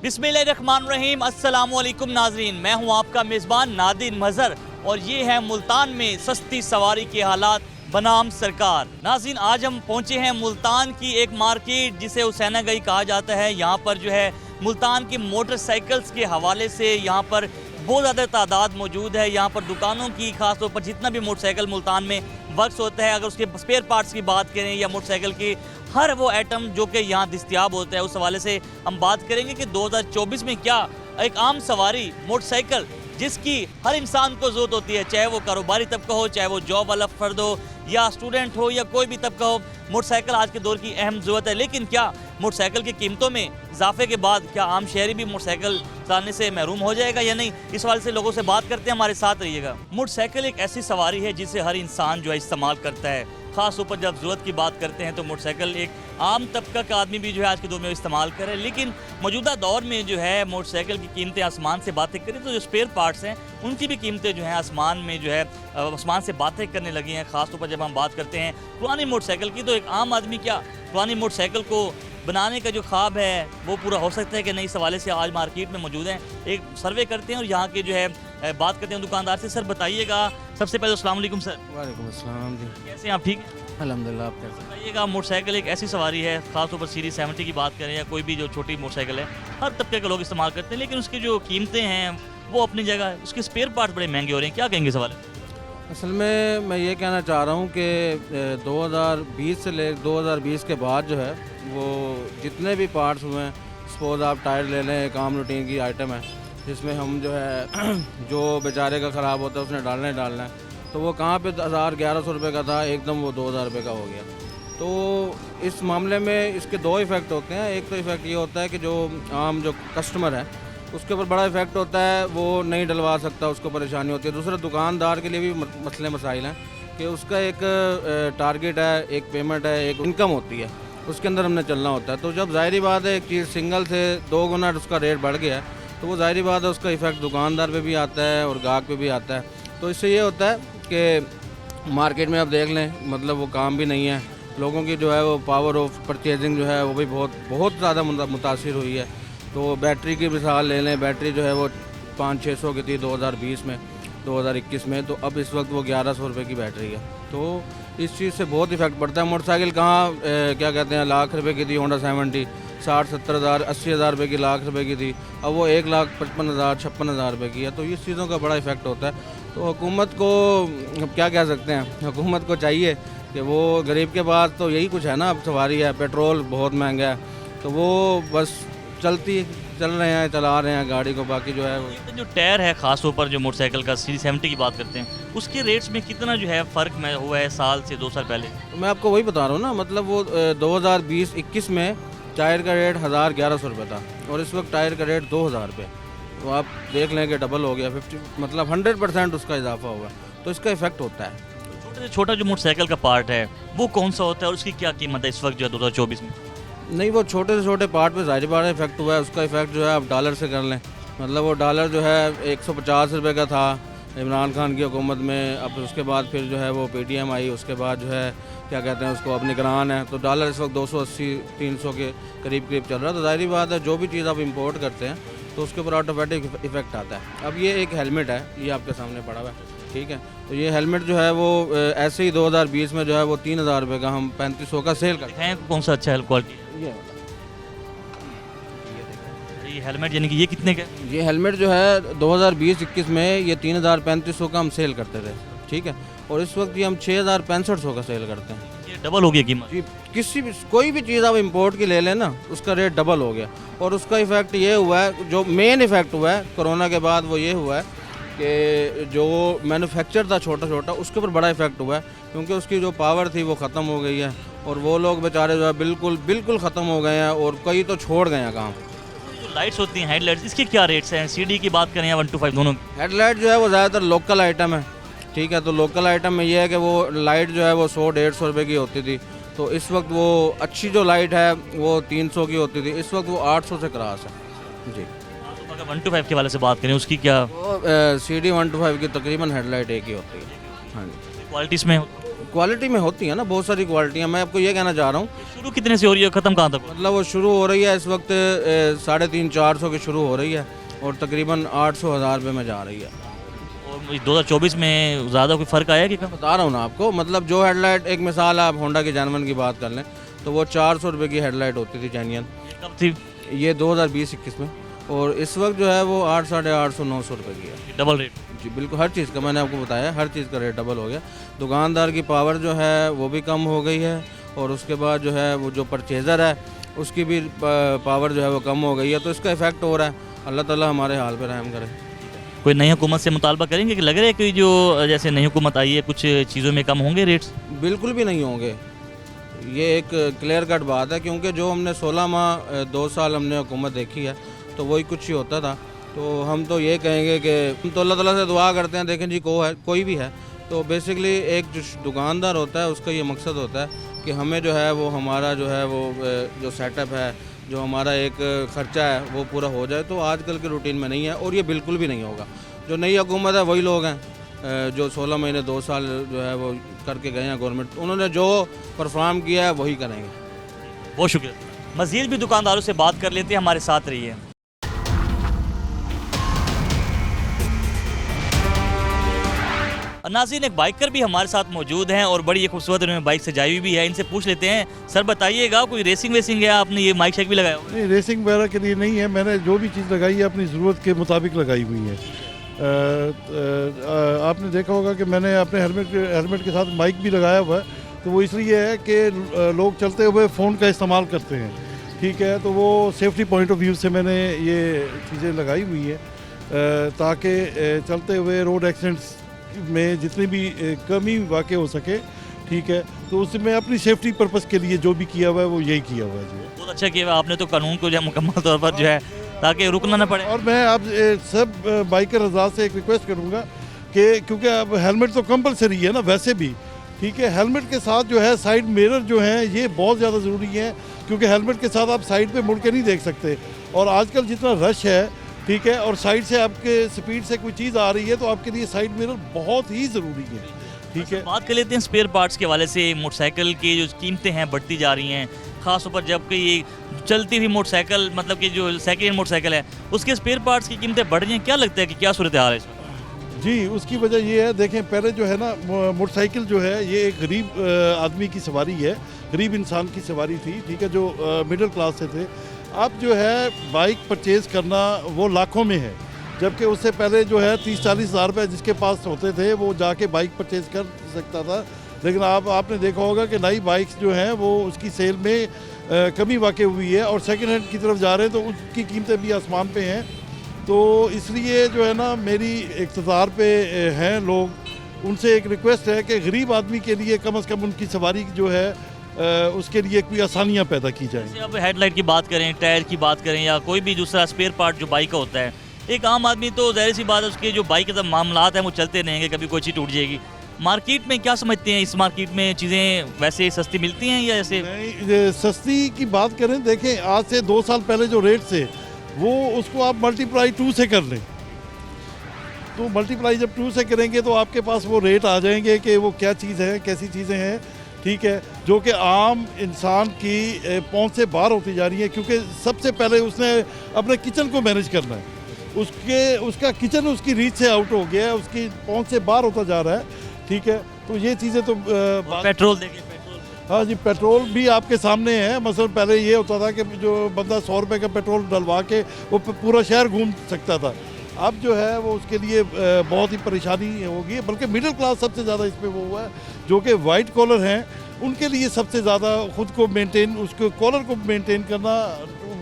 बिस्मिल्लाहिर्रहमानिर्रहीम, अस्सलामुअलैकुम नाजरीन। मैं हूं आपका मेज़बान नादिर मज़हर और ये है मुल्तान में सस्ती सवारी के हालात बनाम सरकार। नाज़रीन, आज हम पहुंचे हैं मुल्तान की एक मार्केट जिसे हुसैना गई कहा जाता है। यहाँ पर जो है मुल्तान की मोटरसाइकिल्स के हवाले से यहाँ पर बहुत ज़्यादा तादाद मौजूद है। यहाँ पर दुकानों की खास तौर पर जितना भी मोटरसाइकिल मुल्तान में वर्क्स होता है, अगर उसके स्पेयर पार्ट्स की बात करें या मोटरसाइकिल की हर वो आइटम जो कि यहाँ दस्तयाब होता है, उस हवाले से हम बात करेंगे कि 2024 में क्या एक आम सवारी मोटरसाइकिल जिसकी हर इंसान को ज़रूरत होती है, चाहे वो कारोबारी तबका हो, चाहे वो जॉब वाला फ़र्द हो या स्टूडेंट हो या कोई भी तबका हो, मोटरसाइकिल आज के दौर की अहम ज़रूरत है। लेकिन क्या मोटरसाइकिल की कीमतों में इजाफे के बाद क्या आम शहरी भी मोटरसाइकिल चलाने से महरूम हो जाएगा या नहीं, इस हवाले से लोगों से बात करते हैं। हमारे साथ रहिएगा। मोटरसाइकिल एक ऐसी सवारी है जिसे हर इंसान जो है इस्तेमाल करता है। ख़ास तौर पर जब ज़रूरत की बात करते हैं तो मोटरसाइकिल एक आम तबका का आदमी भी जो है आज के दौर में इस्तेमाल करे। लेकिन मौजूदा दौर में जो है मोटरसाइकिल की कीमतें आसमान से बातें करें तो जो स्पेयर पार्ट्स हैं उनकी भी कीमतें जो हैं आसमान में जो है आसमान से बातें करने लगी हैं। ख़ास तौर पर जब हम बात करते हैं पुरानी मोटरसाइकिल की, तो एक आम आदमी क्या पुरानी मोटरसाइकिल को बनाने का जो ख्वाब है वो पूरा हो सकता है कि नहीं, इस हवाले से आज मार्केट में मौजूद हैं। एक सर्वे करते हैं और यहाँ के जो है बात करते हैं दुकानदार से। सर बताइएगा, सबसे पहले अस्सलाम वालेकुम सर। वालेकुम अस्सलाम जी। कैसे हैं आप, ठीक हैं? अल्हम्दुलिल्लाह, आप कैसे? बताइएगा, मोटरसाइकिल एक ऐसी सवारी है, खासतौर पर सीरीज 70 की बात करें या कोई भी जो छोटी मोटरसाइकिल है, हर तबके के लोग इस्तेमाल करते हैं, लेकिन उसकी जो कीमतें हैं वो अपनी जगह है, उसके स्पेयर पार्ट बड़े महंगे हो रहे हैं। क्या कहेंगे सवाल? असल में मैं ये कहना चाह रहा हूँ कि 2020 से ले 2020 के बाद जो है वो जितने भी पार्ट्स हुए हैं, सपोज आप टायर ले लें, एक आम रूटीन की आइटम है जिसमें हम जो है जो बेचारे का ख़राब होता है उसने डालना है, तो वो कहाँ पे 1100 रुपये का था, एकदम वो 2000 रुपये का हो गया। तो इस मामले में इसके दो इफ़ेक्ट होते हैं। एक तो इफ़ेक्ट ये होता है कि जो आम जो कस्टमर है उसके ऊपर बड़ा इफेक्ट होता है, वो नहीं डलवा सकता, उसको परेशानी होती है। दूसरा दुकानदार के लिए भी मसले मसाइल हैं कि उसका एक टारगेट है, एक पेमेंट है, एक इनकम होती है, उसके अंदर हमने चलना होता है। तो जब ज़ाहिरी बात है एक चीज़ सिंगल से 2 गुना उसका रेट बढ़ गया है तो वो ज़ाहिरी बात है उसका इफ़ेक्ट दुकानदार पे भी आता है और गाहक पे भी आता है। तो इससे ये होता है कि मार्केट में आप देख लें, मतलब वो काम भी नहीं है, लोगों की जो है वो पावर ऑफ परचेजिंग जो है वो भी बहुत ज़्यादा मुतासिर हुई है। तो बैटरी की मिसाल ले लें, बैटरी जो है वो 500-600 की थी 2020 में, 2021 में, तो अब इस वक्त वो 1100 रुपये की बैटरी है। तो इस चीज़ से बहुत इफेक्ट पड़ता है। मोटरसाइकिल कहाँ क्या कहते हैं लाख रुपए की थी होंडा 70, 60-70 हज़ार 80 हज़ार रुपये की, लाख रुपए की थी, अब वो 1,55,000-56,000 रुपये की है। तो इस चीज़ों का बड़ा इफेक्ट होता है। तो हुकूमत को अब क्या कह सकते हैं, हुकूमत को चाहिए कि वो गरीब के पास तो यही कुछ है ना, अब सवारी है, पेट्रोल बहुत महंगा है, तो वो बस चल रहे हैं, चला रहे हैं गाड़ी को। बाकी जो है वो जो टायर है खास तौर पर जो मोटरसाइकिल का सीरीज 70 की बात करते हैं, उसके रेट्स में कितना जो है फ़र्क में हुआ है साल से 2 साल पहले? तो मैं आपको वही बता रहा हूँ ना, मतलब वो 2020-21 में टायर का रेट 1100 रुपये था और इस वक्त टायर का रेट 2000 रुपये। तो आप देख लें कि डबल हो गया, 50 मतलब 100% उसका इजाफा हुआ। तो इसका इफेक्ट होता है। छोटे से छोटा जो मोटरसाइकिल का पार्ट है वो कौन सा होता है और उसकी क्या कीमत है इस वक्त जो है 2024 में? नहीं, वो छोटे से छोटे पार्ट पे ज़ाहिर बात है इफेक्ट हुआ है। उसका इफेक्ट जो है आप डॉलर से कर लें, मतलब वो डॉलर जो है 150 रुपये का था इमरान खान की हुकूमत में, अब उसके बाद फिर जो है वो PTM आई, उसके बाद जो है क्या कहते हैं उसको अब निगरान है, तो डॉलर इस वक्त 280-300 के करीब चल रहा है। तो ज़ाहिर बात है जो भी चीज़ आप इंपोर्ट करते हैं तो उसके ऊपर ऑटोमेटिक इफेक्ट आता है। अब ये एक हेलमेट है, ये आपके सामने पड़ा हुआ है, ठीक है, तो ये हेलमेट जो है वो ऐसे ही 2020 में जो है वो 3000 रुपये का हम 3500 का सेल करते हैं। कौन सा अच्छा है क्वालिटी? ये हेलमेट यानी कि ये कितने का? ये हेलमेट जो है 2020-21 में ये 3000-3500 का हम सेल करते थे, ठीक है, और इस वक्त ये हम 606500 का सेल करते हैं। ये डबल हो गया कीमत? जी, कोई भी चीज़ आप इंपोर्ट की ले लें ना, उसका रेट डबल हो गया। और उसका इफ़ेक्ट ये हुआ है, जो मेन इफ़ेक्ट हुआ है कोरोना के बाद, वो ये हुआ है कि जो मैन्युफैक्चर था छोटा छोटा, उसके ऊपर बड़ा इफेक्ट हुआ है, क्योंकि उसकी जो पावर थी वो ख़त्म हो गई है और वो लोग बेचारे जो है बिल्कुल ख़त्म हो गए हैं और कई तो छोड़ गए हैं काम। जो लाइट्स होती हैं हेडलाइट्स, इसके क्या रेट्स हैं? CD की बात करें या 125 दोनों? हेडलाइट जो है वो ज़्यादातर लोकल आइटम है, ठीक है, तो लोकल आइटम में ये है कि वो लाइट जो है वो 100-150 रुपये की होती थी, तो इस वक्त वो अच्छी जो लाइट है वो 300 की होती थी, इस वक्त वो 800 से क्रॉस है जी। अगर 125 के वाले से बात करें उसकी क्या? वो CD 125 की तकरीबन हेडलाइट एक ही होती है। हाँ जी। क्वालिटीज़ में क्वालिटी में होती है ना बहुत सारी क्वालिटियाँ। मैं आपको ये कहना चाह रहा हूँ, शुरू कितने से हो रही है, ख़त्म कहाँ तक हो रही मतलब वो शुरू हो रही है इस वक्त 350-400 की शुरू हो रही है और तकरीबन 800-1000 रुपये में जा रही है। है? और 2024 में ज़्यादा कोई फ़र्क आया कि कम? बता रहा हूँ ना आपको, मतलब जो हेडलाइट, एक मिसाल आप होंडा की जैनवन की बात कर लें तो वो 400 रुपये की हेडलाइट होती थी जेन्युइन, कब थी? ये 2020-21 में, और इस वक्त जो है वो 800-850-900 रुपये की है। Double rate. जी बिल्कुल, हर चीज़ का मैंने आपको बताया, हर चीज़ का रेट डबल हो गया। दुकानदार की पावर जो है वो भी कम हो गई है और उसके बाद जो है वो जो परचेज़र है उसकी भी पावर जो है वो कम हो गई है, तो इसका इफ़ेक्ट हो रहा है। अल्लाह ताला हमारे हाल पे रहम करे। कोई नई हुकूमत से मुतालबा करेंगे कि लग रहा है कि जो जैसे नई हुकूमत आई है कुछ चीज़ों में कम होंगे रेट्स? बिल्कुल भी नहीं होंगे, ये एक क्लियर कट बात है, क्योंकि जो हमने 16 माह 2 साल हमने हुकूमत देखी है तो वही कुछ ही होता था। तो हम तो ये कहेंगे कि हम तो अल्लाह ताला से दुआ करते हैं, देखें जी कोई भी है तो बेसिकली एक जो दुकानदार होता है उसका ये मकसद होता है कि हमें जो है वो हमारा जो है वो जो सेटअप है, जो हमारा एक ख़र्चा है वो पूरा हो जाए। तो आजकल के रूटीन में नहीं है और ये बिल्कुल भी नहीं होगा। जो नई हुकूमत है वही लोग हैं जो 16 महीने 2 साल जो है वो करके गए हैं गवर्नमेंट, उन्होंने जो परफॉर्म किया है वही करेंगे। बहुत शुक्रिया। मज़ीद भी दुकानदारों से बात कर लेते हैं, हमारे साथ रहिए। नाज़रीन, एक बाइकर भी हमारे साथ मौजूद हैं और बड़ी खूबसूरत इन्होंने बाइक सजाई हुई भी है। इनसे पूछ लेते हैं, सर बताइएगा कोई रेसिंग वेसिंग है, आपने ये माइक शेक भी लगाया हुआ? नहीं, रेसिंग वगैरह के लिए नहीं है, मैंने जो भी चीज़ लगाई है अपनी ज़रूरत के मुताबिक लगाई हुई है। आपने देखा होगा कि मैंने अपने हेलमेट के साथ माइक भी लगाया हुआ है, तो वो इसलिए है कि लोग चलते हुए फ़ोन का इस्तेमाल करते हैं, ठीक है, तो वो सेफ्टी पॉइंट ऑफ व्यू से मैंने ये चीज़ें लगाई हुई है ताकि चलते हुए रोड एक्सीडेंट्स में जितनी भी कमी वाक़ हो सके, ठीक है, तो उससे मैं अपनी सेफ्टी पर्पस के लिए जो भी किया हुआ है वो यही किया हुआ है जी। बहुत अच्छा किया हुआ आपने तो कानून को जो है मुकम्मल तौर पर जो है ताकि रुकना ना पड़े। और मैं आप सब बाइकर हज़रात से एक रिक्वेस्ट करूँगा कि क्योंकि अब हेलमेट तो कंपलसरी है ना वैसे भी, ठीक है, हेलमेट के साथ जो है साइड मिरर जो है ये बहुत ज़्यादा ज़रूरी है, क्योंकि हेलमेट के साथ आप साइड पे मुड़ के नहीं देख सकते और आजकल जितना रश है, ठीक है, और साइड से आपके स्पीड से कोई चीज़ आ रही है तो आपके लिए साइड मिरर बहुत ही ज़रूरी है, ठीक है। बात कर लेते हैं स्पेयर पार्ट्स के हवाले से। मोटरसाइकिल की जो कीमतें हैं बढ़ती जा रही हैं, ख़ासतौर पर जबकि ये चलती हुई मोटरसाइकिल, मतलब कि जो सेकेंड हैंड मोटरसाइकिल है उसके स्पेयर पार्ट्स की कीमतें बढ़ रही हैं। क्या लगता है कि क्या सूरत हाल है इसमें? जी, उसकी वजह ये है, देखें पहले जो है ना मोटरसाइकिल जो है ये एक गरीब आदमी की सवारी है, गरीब इंसान की सवारी थी, ठीक है, जो मिडिल क्लास से थे। अब जो है बाइक परचेज़ करना वो लाखों में है, जबकि उससे पहले जो है 30-40 हज़ार रुपये जिसके पास होते थे वो जाके बाइक परचेज़ कर सकता था। लेकिन आपने देखा होगा कि नई बाइक्स जो हैं वो उसकी सेल में कमी वाक़ हुई है और सेकंड हैंड की तरफ जा रहे हैं तो उसकी कीमतें भी आसमान पे हैं। तो इसलिए जो है ना मेरी इक़्तिदार पे हैं लोग, उनसे एक रिक्वेस्ट है कि गरीब आदमी के लिए कम से कम उनकी सवारी जो है उसके लिए कोई आसानियाँ पैदा की जाएँ। जैसे अब हेडलाइट की बात करें, टायर की बात करें या कोई भी दूसरा स्पेयर पार्ट जो बाइक का होता है, एक आम आदमी तो ज़ाहिर सी बात है उसके जो बाइक के मामलात हैं वो चलते रहेंगे, कभी कोई चीज़ टूट जाएगी। मार्केट में क्या समझते हैं, इस मार्केट में चीज़ें वैसे सस्ती मिलती हैं या ऐसे? नहीं, सस्ती की बात करें, देखें आज से 2 साल पहले जो रेट थे वो उसको आप मल्टीप्लाई 2 से कर लें, तो मल्टीप्लाई जब 2 से करेंगे तो आपके पास वो रेट आ जाएंगे कि वो क्या चीज़ है, कैसी चीज़ें हैं, ठीक है, जो कि आम इंसान की पहुंच से बाहर होती जा रही है, क्योंकि सबसे पहले उसने अपने किचन को मैनेज करना है, उसका किचन उसकी रीच से आउट हो गया है, उसकी पहुंच से बाहर होता जा रहा है, ठीक है, तो ये चीज़ें तो पेट्रोल देखिए, पेट्रोल, हाँ जी, पेट्रोल भी आपके सामने है। मसलन पहले ये होता था कि जो बंदा 100 रुपये का पेट्रोल डलवा के वो पूरा शहर घूम सकता था, अब जो है वो उसके लिए बहुत ही परेशानी होगी, बल्कि मिडिल क्लास सबसे ज़्यादा इसमें वो हुआ है, जो कि वाइट कॉलर हैं, उनके लिए सबसे ज़्यादा खुद को मेंटेन, उसको कॉलर को मेंटेन करना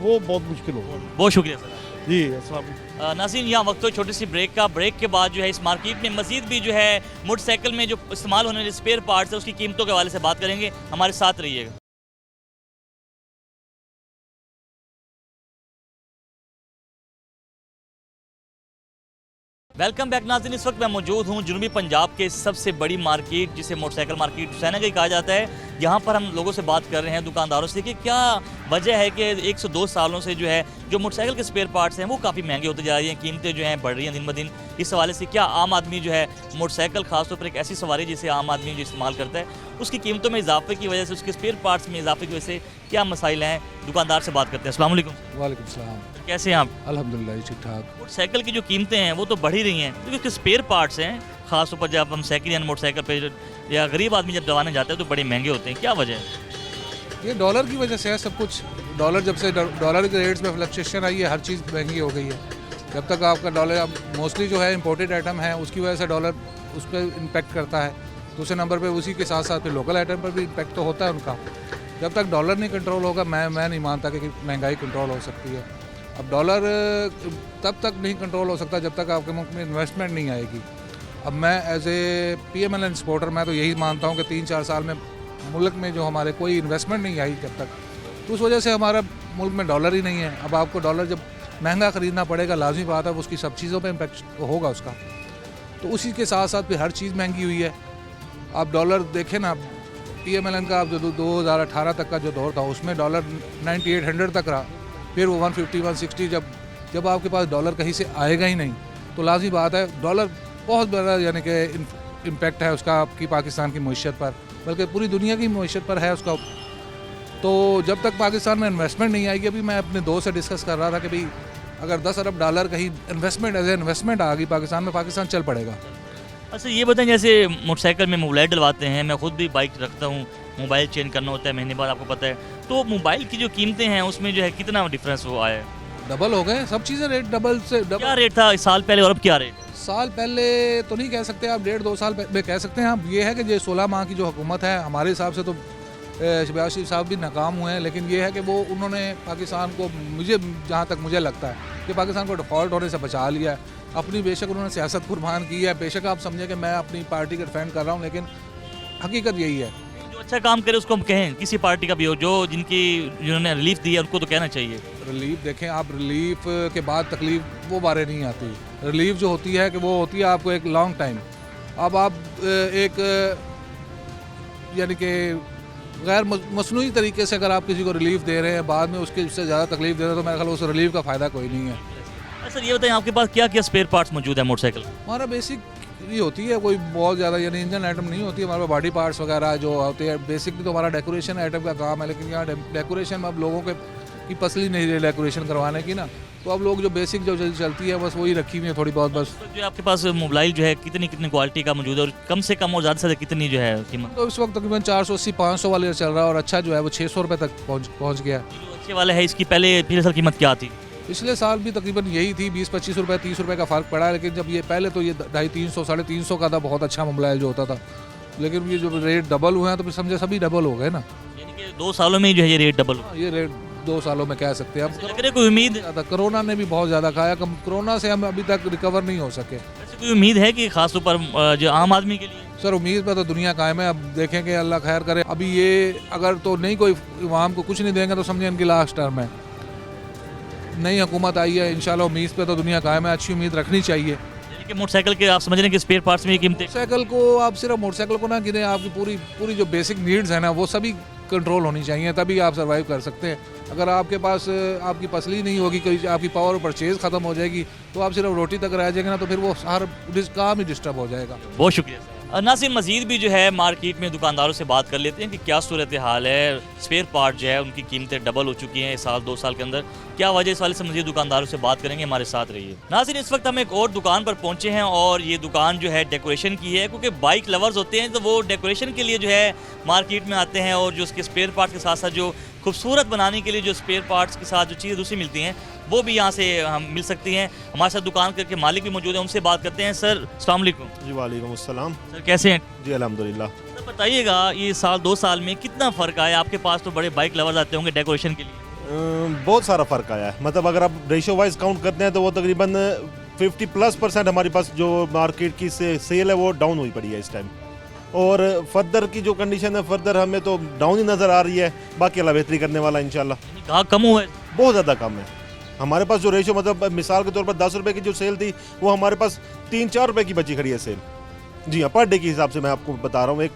वो बहुत मुश्किल होगा। बहुत शुक्रिया सर। जी अस्सलाम वालेकुम। नाज़रीन, यहाँ वक्त तो छोटी सी ब्रेक का, ब्रेक के बाद जो है इस मार्केट में मज़ीद भी जो है मोटरसाइकिल में जो इस्तेमाल होने वाले स्पेयर पार्ट्स है उसकी कीमतों के हवाले से बात करेंगे, हमारे साथ रहिएगा। वेलकम बैक नाज़रीन, इस वक्त मैं मौजूद हूँ जनूबी पंजाब के सबसे बड़ी मार्केट जिसे मोटरसाइकिल मार्केट हुसैना गंज कहा जाता है, यहाँ पर हम लोगों से बात कर रहे हैं, दुकानदारों से, कि क्या वजह है कि 1 से 2 सालों से जो है जो मोटरसाइकिल के स्पेयर पार्ट्स हैं वो काफ़ी महंगे होते जा रही हैं, कीमतें जो हैं बढ़ रही हैं दिन ब दिन। इस हवाले से क्या आम आदमी जो है मोटरसाइकिल खासतौर पर एक ऐसी सवारी जिसे आम आदमी जो इस्तेमाल करता है, उसकी कीमतों में इजाफे की वजह से, उसके स्पेयर पार्ट्स में इजाफे की वजह से क्या मसाइल हैं? दुकानदार से बात करते हैं। अस्सलाम वालेकुम। वालेकुम सलाम। कैसे हैं आप? अल्हम्दुलिल्लाह ठीक ठाक। मोटरसाइकिल की जो कीमतें हैं वो तो बढ़ ही रही हैं, क्योंकि उसके स्पेयर पार्ट्स हैं, खासतौर पर जब हम सेकेंड हैंड मोटरसाइकिल पे या गरीब आदमी जब दवाने जाते हैं तो बड़े महंगे होते हैं। क्या वजह है? ये डॉलर की वजह से है सब कुछ। डॉलर जब से डॉलर के रेट्स में फ्लक्चुएशन आई है, हर चीज़ महंगी हो गई है। जब तक आपका डॉलर, अब मोस्टली जो है इंपोर्टेड आइटम है, उसकी वजह से डॉलर उस पर इम्पेक्ट करता है। दूसरे नंबर पे उसी के साथ साथ फिर लोकल आइटम पर भी इम्पेक्ट तो होता है उनका। जब तक डॉलर नहीं कंट्रोल होगा, मैं नहीं मानता कि महंगाई कंट्रोल हो सकती है। अब डॉलर तब तक नहीं कंट्रोल हो सकता जब तक आपके मुल्क में इन्वेस्टमेंट नहीं आएगी। अब मैं एज ए PML एक्सपोर्टर मैं तो यही मानता हूँ कि 3-4 साल में मुल्क में जो हमारे कोई इन्वेस्टमेंट नहीं आई जब तक, तो उस वजह से हमारा मुल्क में डॉलर ही नहीं है। अब आपको डॉलर जब महंगा ख़रीदना पड़ेगा, लाजमी बात है उसकी सब चीज़ों पे इम्पेक्ट होगा उसका। तो उसी के साथ साथ फिर हर चीज़ महंगी हुई है। आप डॉलर देखें ना, PMLN का जो 2018 तक का जो दौर था उसमें डॉलर 9800 तक रहा, फिर वो 150-160। जब आपके पास डॉलर कहीं से आएगा ही नहीं तो लाजमी बात है डॉलर बहुत बड़ा यानी कि इम्पेक्ट है उसका आपकी पाकिस्तान की मईशत पर, बल्कि पूरी दुनिया की मईशत पर है उसका। तो जब तक पाकिस्तान में इन्वेस्टमेंट नहीं आएगी, अभी मैं अपने दोस्त से डिस्कस कर रहा था कि भाई अगर 10 अरब डॉलर कहीं इन्वेस्टमेंट एज ए इन्वेस्टमेंट आ गई पाकिस्तान में, पाकिस्तान चल पड़ेगा। अच्छा ये बताएं, जैसे मोटरसाइकिल में मोबाइल डलवाते हैं, मैं खुद भी बाइक रखता हूँ, मोबाइल चेंज करना होता है महीने बाद, आपको पता है, तो मोबाइल की जो कीमतें हैं उसमें जो है कितना डिफरेंस वो आया है? डबल हो गए सब चीज़ें, रेट डबल से डबल। क्या रेट था साल पहले और अब क्या रेट? साल पहले तो नहीं कह सकते आप, 1.5-2 साल में कह सकते हैं आप। ये है कि ये 16 माह की जो हुकूमत है हमारे हिसाब से तो शहबाज शरीफ साहब भी नाकाम हुए हैं, लेकिन ये है कि वो उन्होंने पाकिस्तान को, मुझे जहाँ तक मुझे लगता है कि पाकिस्तान को डिफ़ॉल्ट होने से बचा लिया है। अपनी बेशक उन्होंने सियासत कुर्बान की है, बेशक आप समझे कि मैं अपनी पार्टी का डिफेंड कर रहा हूँ, लेकिन हकीकत यही है। जो अच्छा काम करे उसको हम कहें, किसी पार्टी का भी हो, जिन्होंने रिलीफ दी है उनको तो कहना चाहिए। रिलीफ देखें आप, रिलीफ के बाद तकलीफ वो बारे नहीं आती। रिलीफ जो होती है कि वो होती है आपको एक लॉन्ग टाइम। अब आप एक यानी कि गैर मसनूई तरीके से अगर आप किसी को रिलीफ दे रहे हैं, बाद में उसके उससे ज़्यादा तकलीफ दे रहे हैं, तो मेरे ख्याल उस रिलीफ का फ़ायदा कोई नहीं है। सर ये बताएं, आपके पास क्या क्या स्पेयर पार्ट्स मौजूद है मोटरसाइकिल? हमारा बेसिक ये होती है, कोई बहुत ज़्यादा यानी इंजन आइटम नहीं होती है हमारे पास। बॉडी पार्ट्स वगैरह जो होते हैं बेसिकली तो हमारा डेकोरेशन आइटम का काम है, लेकिन यहाँ डेकोरेशन में अब लोगों की पसली नहीं रही डेकोरेशन करवाने की ना, तो अब लोग जो बेसिक जो चलती है बस वही रखी हुई है थोड़ी बहुत बस। तो जो आपके पास मोबाइल जो है कितनी क्वालिटी का मौजूद है, और कम से कम और ज़्यादा से ज़्यादा कितनी जो है कीमत? तो इस वक्त तकरीबन 480-500 वाले चल रहा है, और अच्छा जो है वो 600 रुपये तक पहुँच गया। जो अच्छे वाला है इसकी पिछले साल कीमत क्या थी? पिछले साल भी तकरीबन यही थी, 20-25 रुपये 30 रुपये का फ़र्क पड़ा है, लेकिन जब ये पहले तो ये 250-300 350 का था, बहुत अच्छा मोबाइल जो होता था, लेकिन ये जो रेट डबल हुए हैं तो फिर समझे सभी डबल हो गए ना। यानी कि 2 सालों में जो है ये रेट डबल हो? ये रेट 2 सालों में कह सकते हैं। लग रहा है कोई उम्मीद? ज़्यादा कोरोना ने भी बहुत ज़्यादा खाया, कोरोना से हम अभी तक रिकवर नहीं हो सके। ऐसी कोई उम्मीद है कि खास तौर पर जो आम आदमी के लिए? सर उम्मीद पर तो दुनिया कायम है, अब देखें कि अल्लाह खैर करे। अभी ये अगर तो नहीं कोई आवाम को कुछ नहीं देंगे तो समझे इनकी लास्ट टर्म है। नई हुकूमत आई है, इंशाल्लाह उम्मीद पे तो दुनिया कायम है, अच्छी उम्मीद रखनी चाहिए। कि मोटरसाइकिल के आप समझ रहे हैं कि स्पेयर पार्ट्स में ये कीमतें? मोटरसाइकिल को आप सिर्फ मोटरसाइकिल को ना गिने, आपकी पूरी जो बेसिक नीड्स है ना वो सभी कंट्रोल होनी चाहिए, तभी आप सर्वाइव कर सकते हैं। अगर आपके पास आपकी पसली नहीं होगी, कोई आपकी पावर परचेज ख़त्म हो जाएगी, तो आप सिर्फ रोटी तक रह जाएंगे ना, तो फिर वो हर काम ही डिस्टर्ब हो जाएगा। बहुत शुक्रिया सर। नाज़रीन मज़ीद भी जो है मार्केट में दुकानदारों से बात कर लेते हैं कि क्या सूरत हाल है। स्पेयर पार्ट जो है उनकी कीमतें डबल हो चुकी हैं इस साल 2 साल के अंदर, क्या वजह इस वाले से मज़ीद दुकानदारों से बात करेंगे, हमारे साथ रहिए। नाज़रीन इस वक्त हम एक और दुकान पर पहुंचे हैं, और ये दुकान जो है डेकोरेशन की है, क्योंकि बाइक लवर्स होते हैं तो वो डेकोरेशन के लिए जो है मार्केट में आते हैं, और जो उसके स्पेयर पार्ट्स के साथ साथ जो खूबसूरत बनाने के लिए जो स्पेयर पार्ट्स के साथ जो चीज़ें दूसरी मिलती हैं वो भी यहाँ से हम मिल सकती हैं। हमारे साथ दुकान के मालिक भी मौजूद हैं, उनसे बात करते हैं। सर अस्सलाम वालेकुम। जी वालेकुम अस्सलाम। सर कैसे हैं? जी अल्हम्दुलिल्लाह। सर बताइएगा ये साल 2 साल में कितना फ़र्क आया? आपके पास तो बड़े बाइक लवर्स आते होंगे डेकोरेशन के लिए। बहुत सारा फ़र्क आया है, मतलब अगर आप रेशो वाइज काउंट करते हैं तो वो तकरीबन 50+% हमारे पास जो मार्केट की सेल है वो डाउन हुई पड़ी है इस टाइम, और फर्दर की जो कंडीशन है फर्दर हमें तो डाउन ही नज़र आ रही है, बाकी अल्लाह बेहतरी करने वाला इंशाल्लाह। कहाँ कम हुआ है? बहुत ज़्यादा कम है हमारे पास जो रेशो, मतलब मिसाल के तौर पर 10 रुपये की जो सेल थी वो हमारे पास 3-4 रुपये की बची खड़ी है सेल। जी हाँ, पर डे के हिसाब से मैं आपको बता रहा हूँ। एक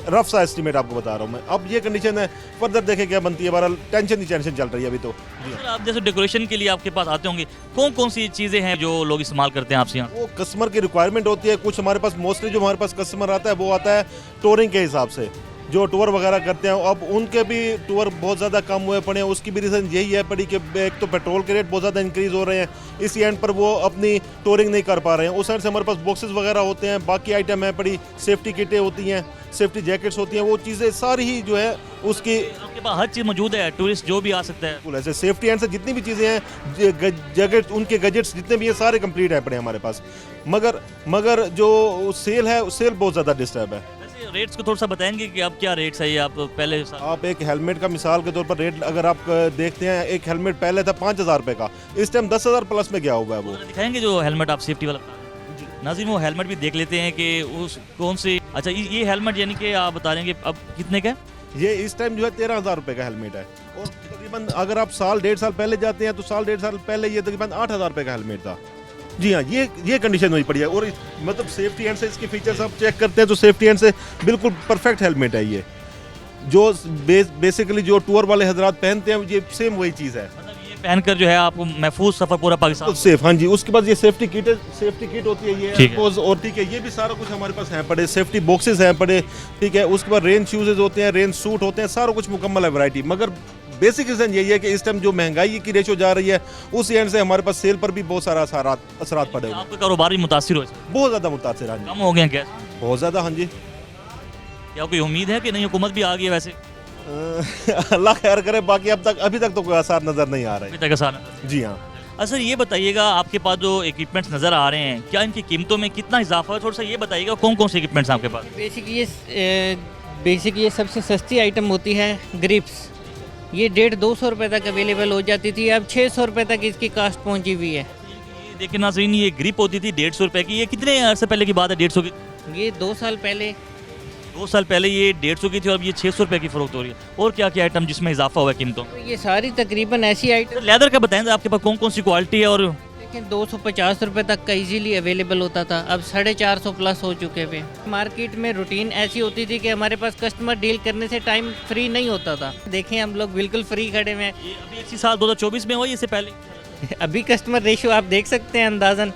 रफ सा एस्टिमेट आपको बता रहा हूँ मैं। अब ये कंडीशन है, फर्दर देखें क्या बनती है। बहरहाल टेंशन ही टेंशन चल रही है अभी तो। जी सर, आप जैसे डेकोरेशन के लिए आपके पास आते होंगे, कौन कौन सी चीज़ें हैं जो लोग इस्तेमाल करते हैं आपसे यहाँ? वो कस्टमर की रिक्वायरमेंट होती है। कुछ हमारे पास मोस्टली जो हमारे पास कस्टमर आता है वो आता है टूरिंग के हिसाब से, जो टूर वगैरह करते हैं। अब उनके भी टूर बहुत ज़्यादा कम हुए पड़े हैं। उसकी भी रीज़न यही है पड़ी कि एक तो पेट्रोल के रेट बहुत ज़्यादा इंक्रीज़ हो रहे हैं, इसी एंड पर वो अपनी टूरिंग नहीं कर पा रहे हैं। उस एंड से हमारे पास बॉक्सेस वगैरह होते हैं, बाकी आइटम है पड़ी, सेफ्टी किटें होती हैं, सेफ्टी जैकेट्स होती हैं, वो चीज़ें सारी ही जो है उसकी आपके पास हर चीज़ मौजूद है, टूरिस्ट जो भी आ सकता है। बिल्कुल ऐसे सेफ्टी एंड से जितनी भी चीज़ें हैं, जैकेट, उनके गैजेट्स जितने भी हैं सारे कंप्लीट है पड़े हमारे पास। मगर जो सेल है, सेल बहुत ज़्यादा डिस्टर्ब है। वैसे रेट्स को थोड़ा सा बताएंगे कि अब क्या रेट्स है ये आप पहले आप एक हेलमेट का मिसाल के तौर पर रेट अगर आप देखते हैं, एक हेलमेट पहले था 5,000 रुपये का, इस टाइम 10,000 प्लस में गया हुआ है वो। दिखाएंगे जो हेलमेट आप सेफ्टी वाला नाज़रीन, वो हेलमेट भी देख लेते हैं कि उस कौन से। अच्छा, ये हेलमेट यानी कि आप बता देंगे अब कितने का है? ये इस टाइम जो है 13,000 रुपये का हेलमेट है। और तकरीबन अगर आप साल 1.5 साल पहले जाते हैं तो साल 1.5 साल पहले ये तकरीबन 8,000 रुपये का हेलमेट था। जी हाँ, ये कंडीशन हुई पड़ी है। और मतलब सेफ्टी एंड से इसके फीचर्स आप चेक करते हैं तो सेफ्टी एंड से बिल्कुल परफेक्ट हेलमेट है ये, जो बेसिकली जो टूर वाले हजरात पहनते हैं, ये सेम वही चीज़ है। पहनकर जो है आपको महफूज सफर पूरा पाकिस्तान। सेफ, हाँ जी। उसके बाद ये सेफ्टी किट होती है, ये ठीक है। और ठीक है, ये भी सारा कुछ हमारे पास है पड़े, सेफ्टी बॉक्सेस हैं पड़े, ठीक है। उसके बाद रेन शूज़ होते हैं, रेन सूट होते हैं, सारा कुछ मुकम्मल है वैरायटी। मगर बेसिक रीज़न यही है कि इस टाइम जो महंगाई की रेशो जा रही है, उस एंड से हमारे पास सेल पर भी बहुत सारा असरात पड़े हुए हैं। आपका कारोबार भी मुतासिर हो इससे? बहुत ज़्यादा मुतासिर, हाँ जी, कम हो गए हैं क्या? बहुत ज़्यादा, हाँ जी। क्या कोई उम्मीद है कि नहीं हुकूमत भी आ गई है वैसे? अल्लाह खैर करे, बाकी अभी तक तो कोई आसार नज़र नहीं आ रहा अभी तक आसान है। है। जी हाँ। अच्छा, ये बताइएगा आपके पास जो इक्विपमेंट्स नज़र आ रहे हैं, क्या इनकी कीमतों में कितना इजाफा है? थोड़ा सा ये बताइएगा कौन कौन से इक्विपमेंट्स आपके पास? बेसिक ये सबसे सस्ती आइटम होती है ग्रिप्स। ये 150-200 रुपये तक अवेलेबल हो जाती थी, अब 600 रुपये तक इसकी कास्ट पहुंची हुई है। ये देखिए नाज़रीन, ये ग्रिप होती थी 150 रुपये की। ये कितने अर्से पहले की बात है 150 की? ये 2 साल पहले 2 साल पहले ये 150 की थी और अब ये 600 रुपये की फ़रोख्त हो रही है। और क्या क्या आइटम जिसमें इजाफा हुआ है कीमतों? तो ये सारी तकरीबन ऐसी आइटम, लेदर का बताएं आपके पास कौन कौन सी क्वालिटी है? और लेकिन 250 रुपये तक का इजीली अवेलेबल होता था, अब 450 प्लस हो चुके हुए। मार्केट में रूटीन ऐसी होती थी कि हमारे पास कस्टमर डील करने से टाइम फ्री नहीं होता था। देखें हम लोग बिल्कुल फ्री खड़े हुए हैं। ये अभी इसी साल 2024 में हुआ, इससे पहले अभी कस्टमर रेशो आप देख सकते हैं अंदाजन।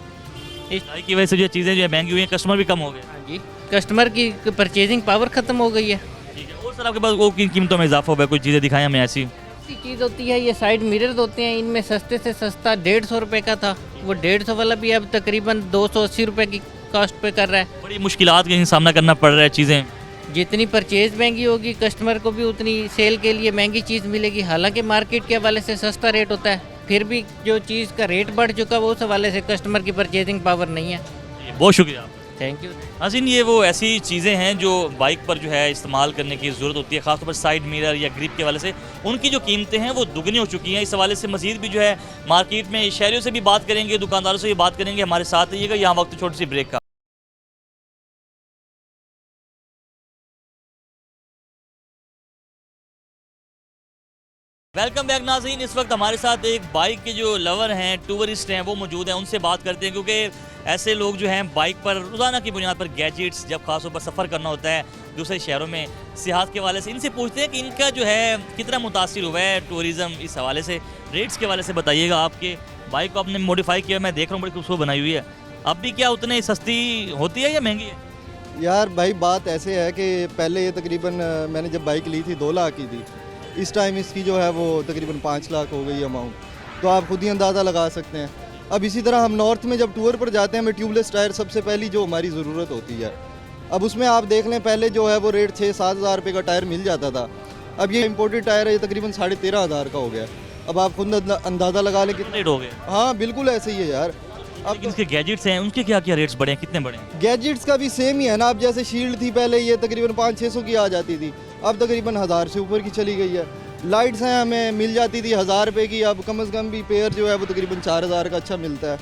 महंगाई की वजह से जो चीज़ें जो है महंगी हुई हैं, कस्टमर भी कम हो गए। हाँ जी, कस्टमर की परचेजिंग पावर ख़त्म हो गई है। ठीक है। और सर आपके पास वो किन कीमतों में इजाफा हुआ है? कोई चीज़ें दिखाएं हमें ऐसी। ऐसी चीज़ होती है, ये साइड मिरर होते हैं, इनमें सस्ते से सस्ता 150 रुपये का था, वो 150 वाला भी अब तकरीबन 280 रुपये की कास्ट पे कर रहा है। बड़ी मुश्किलात का सामना करना पड़ रहा है चीज़ें। जितनी परचेज महंगी होगी, कस्टमर को भी उतनी सेल के लिए महंगी चीज़ मिलेगी। हालांकि मार्केट के हवाले से सस्ता रेट होता है, फिर भी जो चीज़ का रेट बढ़ चुका वो उस हवाले से कस्टमर की परचेजिंग पावर नहीं है। बहुत शुक्रिया। Thank you. नाज़रीन, ये वो ऐसी चीज़ें हैं जो बाइक पर जो है इस्तेमाल करने की ज़रूरत होती है, ख़ासतौर पर साइड मिरर या ग्रिप के हवाले से। उनकी जो कीमतें हैं वो दुगनी हो चुकी हैं। इस हवाले से मज़ीद भी जो है मार्केट में शहरियों से भी बात करेंगे, दुकानदारों से भी बात करेंगे। हमारे साथ रहिएगा। यहाँ वक्त छोटी सी ब्रेक का। वेलकम बैक नाज़रीन। इस वक्त हमारे साथ एक बाइक के जो लवर हैं, टूरिस्ट हैं, वो मौजूद हैं। उनसे बात करते हैं, क्योंकि ऐसे लोग जो हैं बाइक पर रोज़ाना की बुनियाद पर गैजेट्स, जब खासतौर पर सफ़र करना होता है दूसरे शहरों में सियाहत के हवाले से, इनसे पूछते हैं कि इनका जो है कितना मुतासिर हुआ है टूरिज़म इस हवाले से। रेट्स के हवाले से बताइएगा। आपके बाइक को आपने मॉडिफाई किया, मैं देख रहा हूँ, बड़ी खूबसूरत बनाई हुई है। अब भी क्या उतनी सस्ती होती है या महंगी है? यार भाई बात ऐसे है कि पहले ये तकरीबन मैंने जब बाइक ली थी 2 लाख की थी, इस टाइम इसकी जो है वो तकरीबन 5 लाख हो गई अमाउंट, तो आप खुद ही अंदाज़ा लगा सकते हैं। अब इसी तरह हम नॉर्थ में जब टूर पर जाते हैं, हमें ट्यूबलेस टायर सबसे पहली जो हमारी ज़रूरत होती है। अब उसमें आप देख लें, पहले जो है वो रेट 6-7 हज़ार रुपये का टायर मिल जाता था, अब ये इम्पोर्टेड टायर है, ये तकरीबन 13,500 का हो गया। अब आप खुद अंदाज़ा लगा लें कितना रेट हो गए। हाँ बिल्कुल ऐसे ही है यार। अब लेकिन इसके गैजेट्स हैं, उनके क्या क्या रेट्स बढ़े हैं, कितने बढ़े हैं? गैजेट्स का भी सेम ही है ना। अब जैसे शील्ड थी पहले, ये तकरीबन 500-600 की आ जाती थी, अब तकरीबन 1000 से ऊपर की चली गई है। लाइट्स हैं, हमें मिल जाती थी 1000 रुपये की, अब कम से कम भी पेयर जो है वो तकरीबन 4000 का अच्छा मिलता है।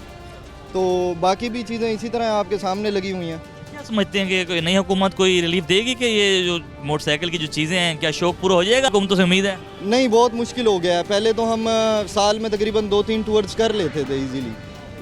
तो बाकी भी चीज़ें इसी तरह आपके सामने लगी हुई हैं। क्या समझते हैं कि कोई नई हुकूमत कोई रिलीफ देगी कि ये जो मोटरसाइकिल की जो चीज़ें हैं, क्या शौक पूरा हो जाएगा? हुकूमतों से उम्मीद है? नहीं, बहुत मुश्किल हो गया है। पहले तो हम साल में तकरीबन 2-3 टूर्स कर लेते थे इजीली,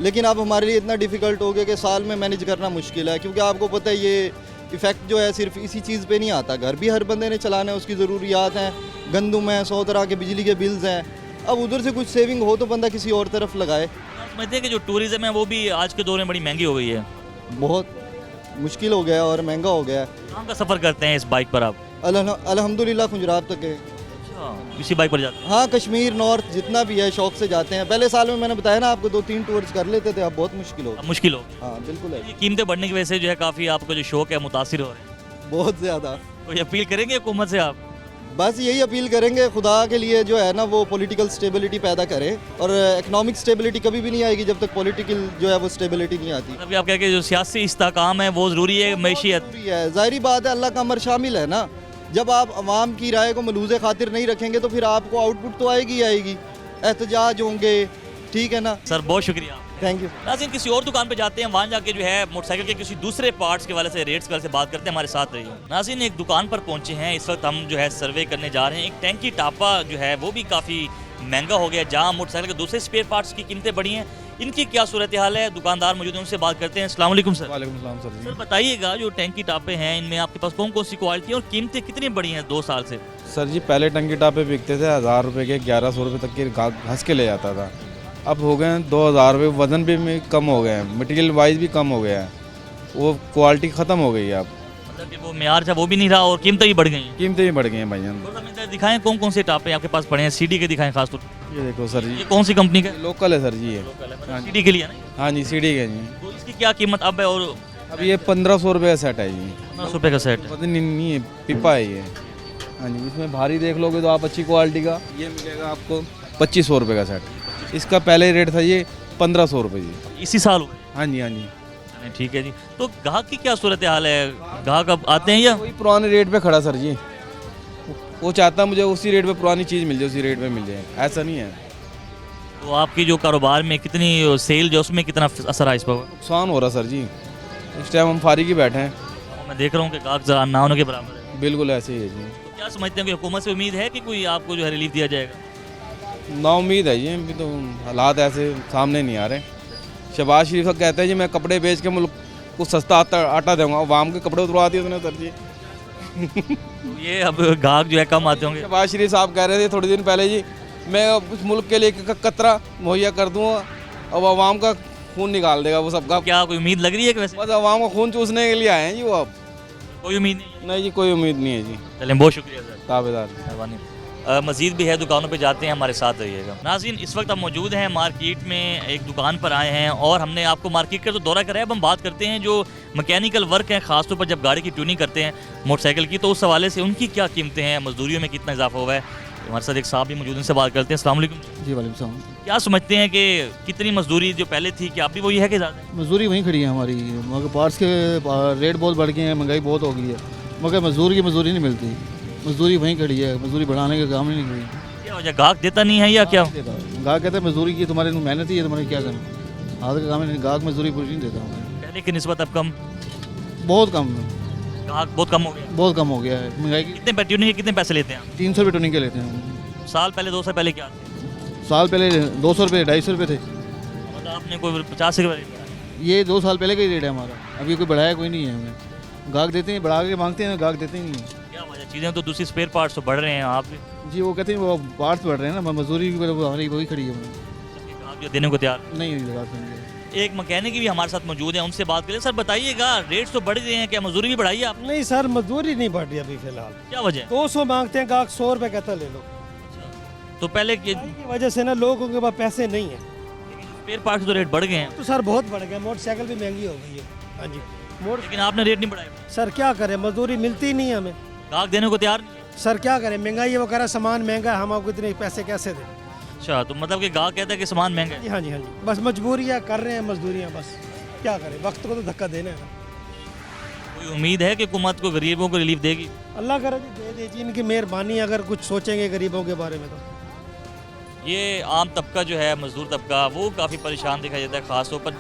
लेकिन अब हमारे लिए इतना डिफ़िकल्ट हो गया कि साल में मैनेज करना मुश्किल है, क्योंकि आपको पता है ये इफ़ेक्ट जो है सिर्फ इसी चीज़ पे नहीं आता, घर भी हर बंदे ने चलाना है, उसकी ज़रूरियात हैं, गंदम है, 100 तरह के बिजली के बिल्स हैं। अब उधर से कुछ सेविंग हो तो बंदा किसी और तरफ लगाए। समझते हैं कि जो टूरिज्म है वो भी आज के दौर में बड़ी महंगी हो गई है। बहुत मुश्किल हो गया है और महंगा हो गया है। कहाँ का सफ़र करते हैं इस बाइक पर आप? अल्हम्दुलिल्लाह खुजरात तक है। अच्छा, इसी बाइक पर जाते हैं? हाँ, कश्मीर नॉर्थ जितना भी है शौक से जाते हैं। पहले साल में मैंने बताया ना आपको 2-3 टूर्स कर लेते थे, अब बहुत मुश्किल हो अब मुश्किल हो। हाँ बिल्कुल है, ये कीमतें बढ़ने की वजह से जो है काफ़ी आपका जो शौक है मुतासिर हो रहे हैं। बहुत ज़्यादा। कोई अपील करेंगे हुकूमत से आप? बस यही अपील करेंगे खुदा के लिए जो है ना वो पॉलिटिकल स्टेबिलिटी पैदा करे, और इकोनॉमिक स्टेबिलिटी कभी भी नहीं आएगी जब तक पॉलिटिकल जो है वो स्टेबिलिटी नहीं आती। मतलब आप कह के जो सियासी इस्तेहकाम है वो ज़रूरी है मैशियत। जरूरी है, ज़ाहिरी बात है, अल्लाह का अमर शामिल है ना। जब आप अवाम की राय को मलूज़े खातिर नहीं रखेंगे तो फिर आपको आउटपुट तो आएगी ही आएगी, एहतजाज होंगे, ठीक है ना। सर बहुत शुक्रिया। Thank you. नाज़रीन किसी और दुकान पे जाते हैं, वहाँ जाके जो है मोटरसाइकिल के किसी दूसरे पार्ट्स के वाले से रेट्स के वाले से बात करते हैं, हमारे साथ रहिए। नाज़रीन एक दुकान पर पहुँचे हैं, इस वक्त हम जो है सर्वे करने जा रहे हैं। एक टैंकी टापा जो है वो भी काफ़ी महंगा हो गया, जहाँ मोटरसाइकिल के दूसरे स्पेयर पार्ट्स की कीमतें बढ़ी हैं। इनकी क्या सूरत हाल है, दुकानदार मौजूद हैं, उनसे बात करते हैं। अस्सलाम वालेकुम सर। वालेकुम सलाम सर सर बताइएगा जो टैंकी टापे हैं इनमें आपके पास कौन कौन सी क्वालिटी है और कीमतें कितनी बढ़ी हैं 2 साल से? सर जी पहले टंकी टापे बिकते थे 1000 रुपये के, 1100 रुपये तक के घस के ले जाता था। अब हो गए हैं 2000 रुपये, वज़न भी कम हो गए हैं, मटेरियल वाइज भी कम हो गया है, वो क्वालिटी ख़त्म हो गई है। अब मतलब कि वो मेयार था वो भी नहीं रहा और कीमतें भी बढ़ गई हैं। कीमतें भी बढ़ गई हैं भाईजान। थोड़ा सा इधर दिखाएं कौन कौन से टापे आपके पास पड़े हैं, सीडी के दिखाएं खास तौर पर। ये देखो सर ये जी, कौन सी कंपनी का है? लोकल है सर जी ये। हाँ जी। सीडी के लिए है ना? हाँ जी, सीढ़ी के जी। तो इसकी क्या कीमत अब है? और अब ये 1500 रुपये का सेट है जी। 1500 रुपये का सेट है। पता नहीं है, पिपा है ये। हाँ जी, इसमें भारी देख लोगे तो आप अच्छी क्वालिटी का ये मिलेगा आपको 2500 रुपये का सेट। इसका पहले रेट था ये 1500 रुपये जी। इसी साल हुआ है? हाँ जी, हाँ जी। चलें, ठीक है जी। तो ग्राहक की क्या सूरत हाल है, ग्राहक अब आते हैं या? वही पुराने रेट पे खड़ा सर जी, वो चाहता मुझे उसी रेट पे पुरानी चीज़ मिल जाए, उसी रेट पे मिल जाए, ऐसा नहीं है। तो आपकी जो कारोबार में कितनी सेल जो उसमें कितना असर है इस पर? नुकसान हो रहा सर जी, इस टाइम हम फारिग ही बैठे हैं। मैं देख रहा हूँ कि ग्राहक ज़रा ना होने के बराबर है। बिल्कुल ऐसे ही है जी। तो क्या समझते हैं कि हुकूमत से उम्मीद है कि कोई आपको जो है रिलीफ दिया जाएगा? नाउम्मीद है जी, अभी तो हालात ऐसे सामने नहीं आ रहे। शहबाज शरीफ साहब कहते हैं जी मैं कपड़े बेच के मुल्क को सस्ता आटा दूंगा, अवाम के कपड़े उतरवा दिए उसने सर जी। तो ये अब ग्राहक जो है कम आते होंगे। शहबाज शरीफ साहब कह रहे थे थोड़े दिन पहले जी मैं उस मुल्क के लिए एक कतरा मुहैया कर दूंगा, अब अवाम का खून निकाल देगा वो सबका। क्या कोई उम्मीद लग रही है कि वैसे? बस अवाम का खून चूसने के लिए आए हैं जी वो। अब कोई उम्मीद नहीं? नहीं जी, कोई उम्मीद नहीं है जी। चलें, बहुत शुक्रिया सर, ताबेदार। मेहरबानी। मज़ीद भी है, दुकानों पे जाते हैं, हमारे साथ रहिएगा। नाज़रीन इस वक्त हम मौजूद हैं मार्केट में, एक दुकान पर आए हैं और हमने आपको मार्केट का तो दौरा कराया। अब हम बात करते हैं जो मैकेनिकल वर्क है, ख़ासतौर पर जब गाड़ी की ट्यूनिंग करते हैं मोटरसाइकिल की, तो उस हवाले से उनकी क्या कीमतें हैं, मजदूरियों में कितना इजाफा हुआ है। हमारे साथ एक साहब भी मौजूद, उनसे बात करते हैं। अस्सलाम वालेकुम जी वालेकुम सलाम। क्या समझते हैं कि कितनी मजदूरी जो पहले थी कि अभी वही है कि ज़्यादा? मजदूरी वहीं खड़ी है हमारी, मगर पार्ट्स के रेट बहुत बढ़ गए हैं, महंगाई बहुत हो गई है, मगर मजदूरी नहीं मिलती। मजदूरी वहीं खड़ी है, मजदूरी बढ़ाने का काम ही नहीं करी। क्या वजह, गाहक देता नहीं है या क्या? गाहक कहते हैं मजदूरी की तुम्हारी मेहनत ही है, तुम्हारी क्या करना, हाथ का काम है। गाहक मजदूरी पूरी नहीं देता हमारे, पहले की निस्बत अब कम, बहुत कम, गाहक बहुत कम हो गया। बहुत कम हो गया है। महंगाई की कितने ट्यूनिंग के कितने पैसे लेते हैं? 300 रुपये टूनिंग के लेते हैं। साल पहले 2 साल पहले क्या थे? साल पहले 200 रुपये 250 रुपये थे। मतलब आपने कोई 50 रुपये ये 2 साल पहले का ही रेट है हमारा, अभी कोई बढ़ाया कोई नहीं है हमें। गाहक देते हैं, बढ़ा के मांगते हैं, गाहक देते ही नहीं है। क्या वजह? चीज़ें तो दूसरी स्पेयर पार्ट्स तो बढ़ रहे हैं, आप जी वो कहते हैं वो पार्ट्स बढ़ रहे हैं ना, मजदूरी भी हमारी वही खड़ी है, आप जो देने को तैयार नहीं हुई बात समझे। एक मैकेनिक भी हमारे साथ मौजूद है, उनसे बात करें। सर बताइएगा, रेट्स तो बढ़ गए हैं, क्या मजदूरी भी बढ़ाई है आपने? नहीं सर, मजदूरी नहीं बढ़ रही अभी फिलहाल। क्या वजह? 200 मांगते हैं, गाहक 100 रुपये कहता ले लो। तो पहले की की वजह से ना लोगों के पास पैसे नहीं है, स्पेयर पार्ट्स तो रेट बढ़ गए हैं, तो सर बहुत बढ़ गया। मोटरसाइकिल भी महंगी हो गई है। हाँ जी, लेकिन आपने रेट नहीं बढ़ाए। सर क्या करें, मजदूरी मिलती ही नहीं है हमें। गाहक देने को तैयार नहीं है। सर क्या करें, महंगाई वगैरह, सामान महंगा है, हम आपको इतने पैसे कैसे दें? अच्छा, तो मतलब कि गाहक कहता है कि सामान महंगा है। हाँ जी, हाँ जी, बस मजबूरियाँ कर रहे हैं, मजदूरियाँ, बस क्या करें, वक्त को तो धक्का देना है ना। कोई उम्मीद है कि हुकूमत को गरीबों को रिलीफ देगी? अल्लाह करे जी दे दे जी, इनकी मेहरबानी, अगर कुछ सोचेंगे गरीबों के बारे में तो। ये आम तबका जो है, मजदूर तबका, वो काफ़ी परेशान दिखाई देता है। ख़ासतौर पर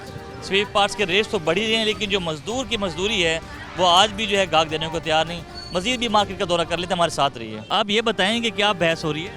स्पेयर पार्ट्स के रेट्स तो बढ़ ही रहे हैं, लेकिन जो मजदूर की मजदूरी है वो आज भी जो है गाहक देने को तैयार नहीं। मजीद भी मार्केट का दौरा कर लेते हैं, हमारे साथ रहिए। आप ये बताएं कि क्या बहस हो रही है?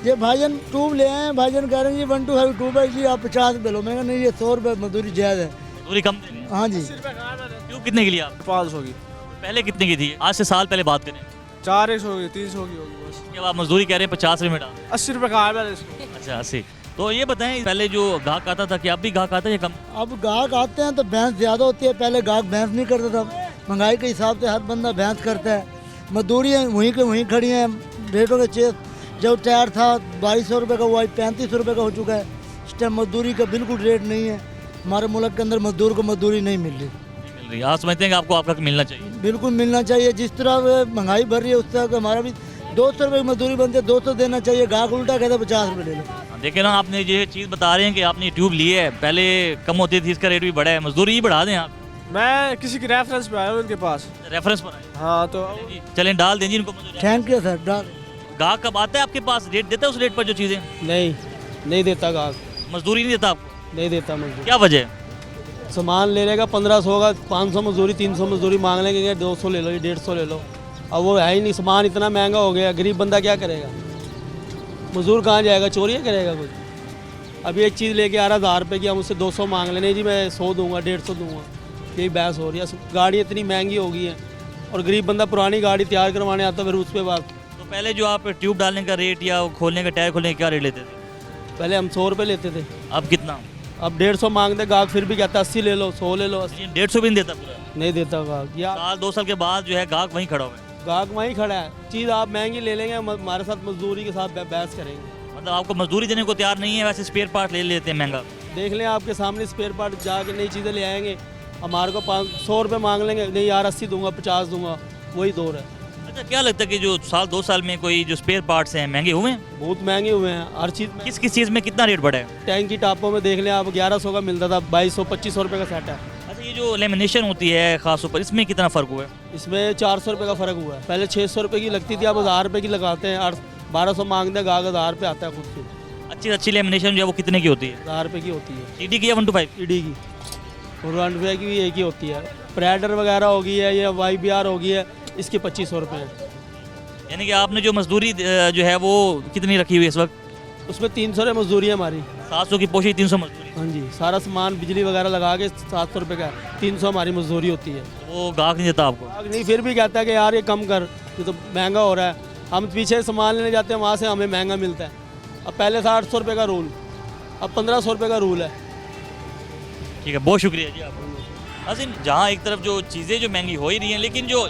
ये भाईजान ट्यूब ले आए हैं, भाईजान कह रहे हैं जी 1 to 5 ट्यूब है जी, आप 50 रुपये लो। मैंने कहा नहीं, ये 100 रुपये मजदूरी जायज़ है। मजदूरी कम दे रही है। हाँ जी। ट्यूब कितने के लिए आप? 500 की। पहले कितने की थी? आज से साल पहले बात करें 400 होगी 300 होगी बस। जब आप मजदूरी कह रहे हैं 50 रुपये में डाल। 80 रुपये का है इसको। अच्छा 80। तो ये बताएं पहले जो गाहक आता था कि अब भी गाहक आता है या कम? अब गाहक आते हैं तो भैंस ज़्यादा होती है, पहले गाहक भैंस नहीं करता था, महंगाई के हिसाब से हर बंदा भैंस करता है। मजदूरियाँ वहीं के वहीं खड़ी हैं, रेटों के चेस जो टायर था 2200 रुपये का, हुआ 3500 रुपये का हो चुका है। इस टाइम मजदूरी का बिल्कुल रेट नहीं है, हमारे मुल्क के अंदर मजदूर को मजदूरी नहीं मिल रही। नहीं मिल रही। आप समझते हैं कि आपको आपका मिलना चाहिए? बिल्कुल मिलना चाहिए, जिस तरह महंगाई बढ़ रही है उस तरह हमारा भी 200 रुपये की मजदूरी बनती है, 200 देना चाहिए। गाहक उल्टा कहता है 50 रुपये ले लो। देखिए ना, आपने ये चीज़ बता रहे हैं कि आपने ट्यूब ली है, पहले कम होती थी, इसका रेट भी बढ़ा है, मजदूरी ही बढ़ा दें आप। मैं किसी की रेफरेंस पे आया हूँ उनके पास। रेफरेंस पर आए? हाँ तो जी, चलें डाल दें जी इनको मजदूरी। Thank you sir. डाल गाहक कब आता है आपके पास, रेट देता है उस रेट पर जो चीज़ें? नहीं देता गाहक, मजदूरी नहीं देता आपको? नहीं देता मजदूर। क्या वजह? सामान ले लेगा 1500 का, 500 मजदूरी 300 मजदूरी मांग लेंगे, 200 ले लो 150 ले लो। अब वो है ही नहीं, सामान इतना महंगा हो गया, गरीब बंदा क्या करेगा? मजदूर कहाँ जाएगा, चोरियाँ करेगा कुछ? अभी एक चीज़ लेके आ रहा 1000 रुपये की, हम उससे 200 मांग लेने जी मैं 100 दूंगा 150 दूंगा, यही बहस हो रही है। गाड़ी इतनी महंगी हो गई है और गरीब बंदा पुरानी गाड़ी तैयार करवाने आता, फिर उस पर बात। तो पहले जो आप ट्यूब डालने का रेट या खोलने का टायर खोलने का क्या रेट लेते थे? पहले हम 100 रुपये लेते थे, अब कितना? अब 150 मांगते गाहक, फिर भी कहता 80 ले लो, 100 ले लो। 150 भी नहीं देता पूरा? नहीं देता गाहक। या साल 2 साल के बाद जो है गाहक वहीं खड़ा हुआ है। गाहक वहीं खड़ा है, चीज़ आप महंगी ले लेंगे, हमारे साथ मजदूरी के साथ बहस करेंगे। मतलब आपको मजदूरी देने को तैयार नहीं है, वैसे स्पेयर पार्ट ले लेते हैं महंगा। देख लें आपके सामने, स्पेयर पार्ट जाके नई चीज़ें ले आएंगे, हमारे को 100 रुपये मांग लेंगे, नहीं यार 80 दूंगा 50 दूंगा, वही दौर है। अच्छा, क्या लगता है कि जो साल 2 साल में कोई जो स्पेयर पार्ट्स हैं महंगे हुए हैं? बहुत महंगे हुए हैं हर चीज़ में। किस किस चीज़ में कितना रेट बढ़ा है? टैंक की टापों में देख लें आप, 1100 का मिलता था, 2200-2500 रुपये का सेट है। अच्छा, ये जो लेमिनेशन होती है खास ऊपर, इसमें कितना फ़र्क हुआ है? इसमें 400 रुपये का फ़र्क हुआ है। पहले 600 रुपये की लगती थी, अब 1000 रुपये की लगाते हैं, 1200 मांगते हैं गाहक, 1000 रुपये आता है खुद से। अच्छी लेमिनेशन जो है वो कितने की होती है? 1000 रुपये की होती है। CD की या 125? ईडी की और 1 रुपये की भी एक ही होती है। प्रेडर वगैरह होगी है या YBR होगी है, इसके 2500 रुपये हैं। यानी कि आपने जो मजदूरी जो है वो कितनी रखी हुई है इस वक्त? उसमें 300 रुपये मजदूरी है हमारी। 700 की पोशी 300 मजदूरी। हाँ जी, सारा सामान बिजली वगैरह लगा के 700 रुपये का, 300 हमारी मजदूरी होती है। वो गाहक नहीं देता आपको? गाहक नहीं, फिर भी कहता है कि यार ये कम कर, ये तो महंगा हो रहा है। हम पीछे सामान लेने जाते हैं, वहाँ से हमें महंगा मिलता है। अब पहले था 800 रुपये का रूल, अब 1500 रुपये का रूल है। ठीक है, बहुत शुक्रिया जी आपका। असीम, जहाँ एक तरफ जो चीज़ें जो महंगी हो ही रही हैं, लेकिन जो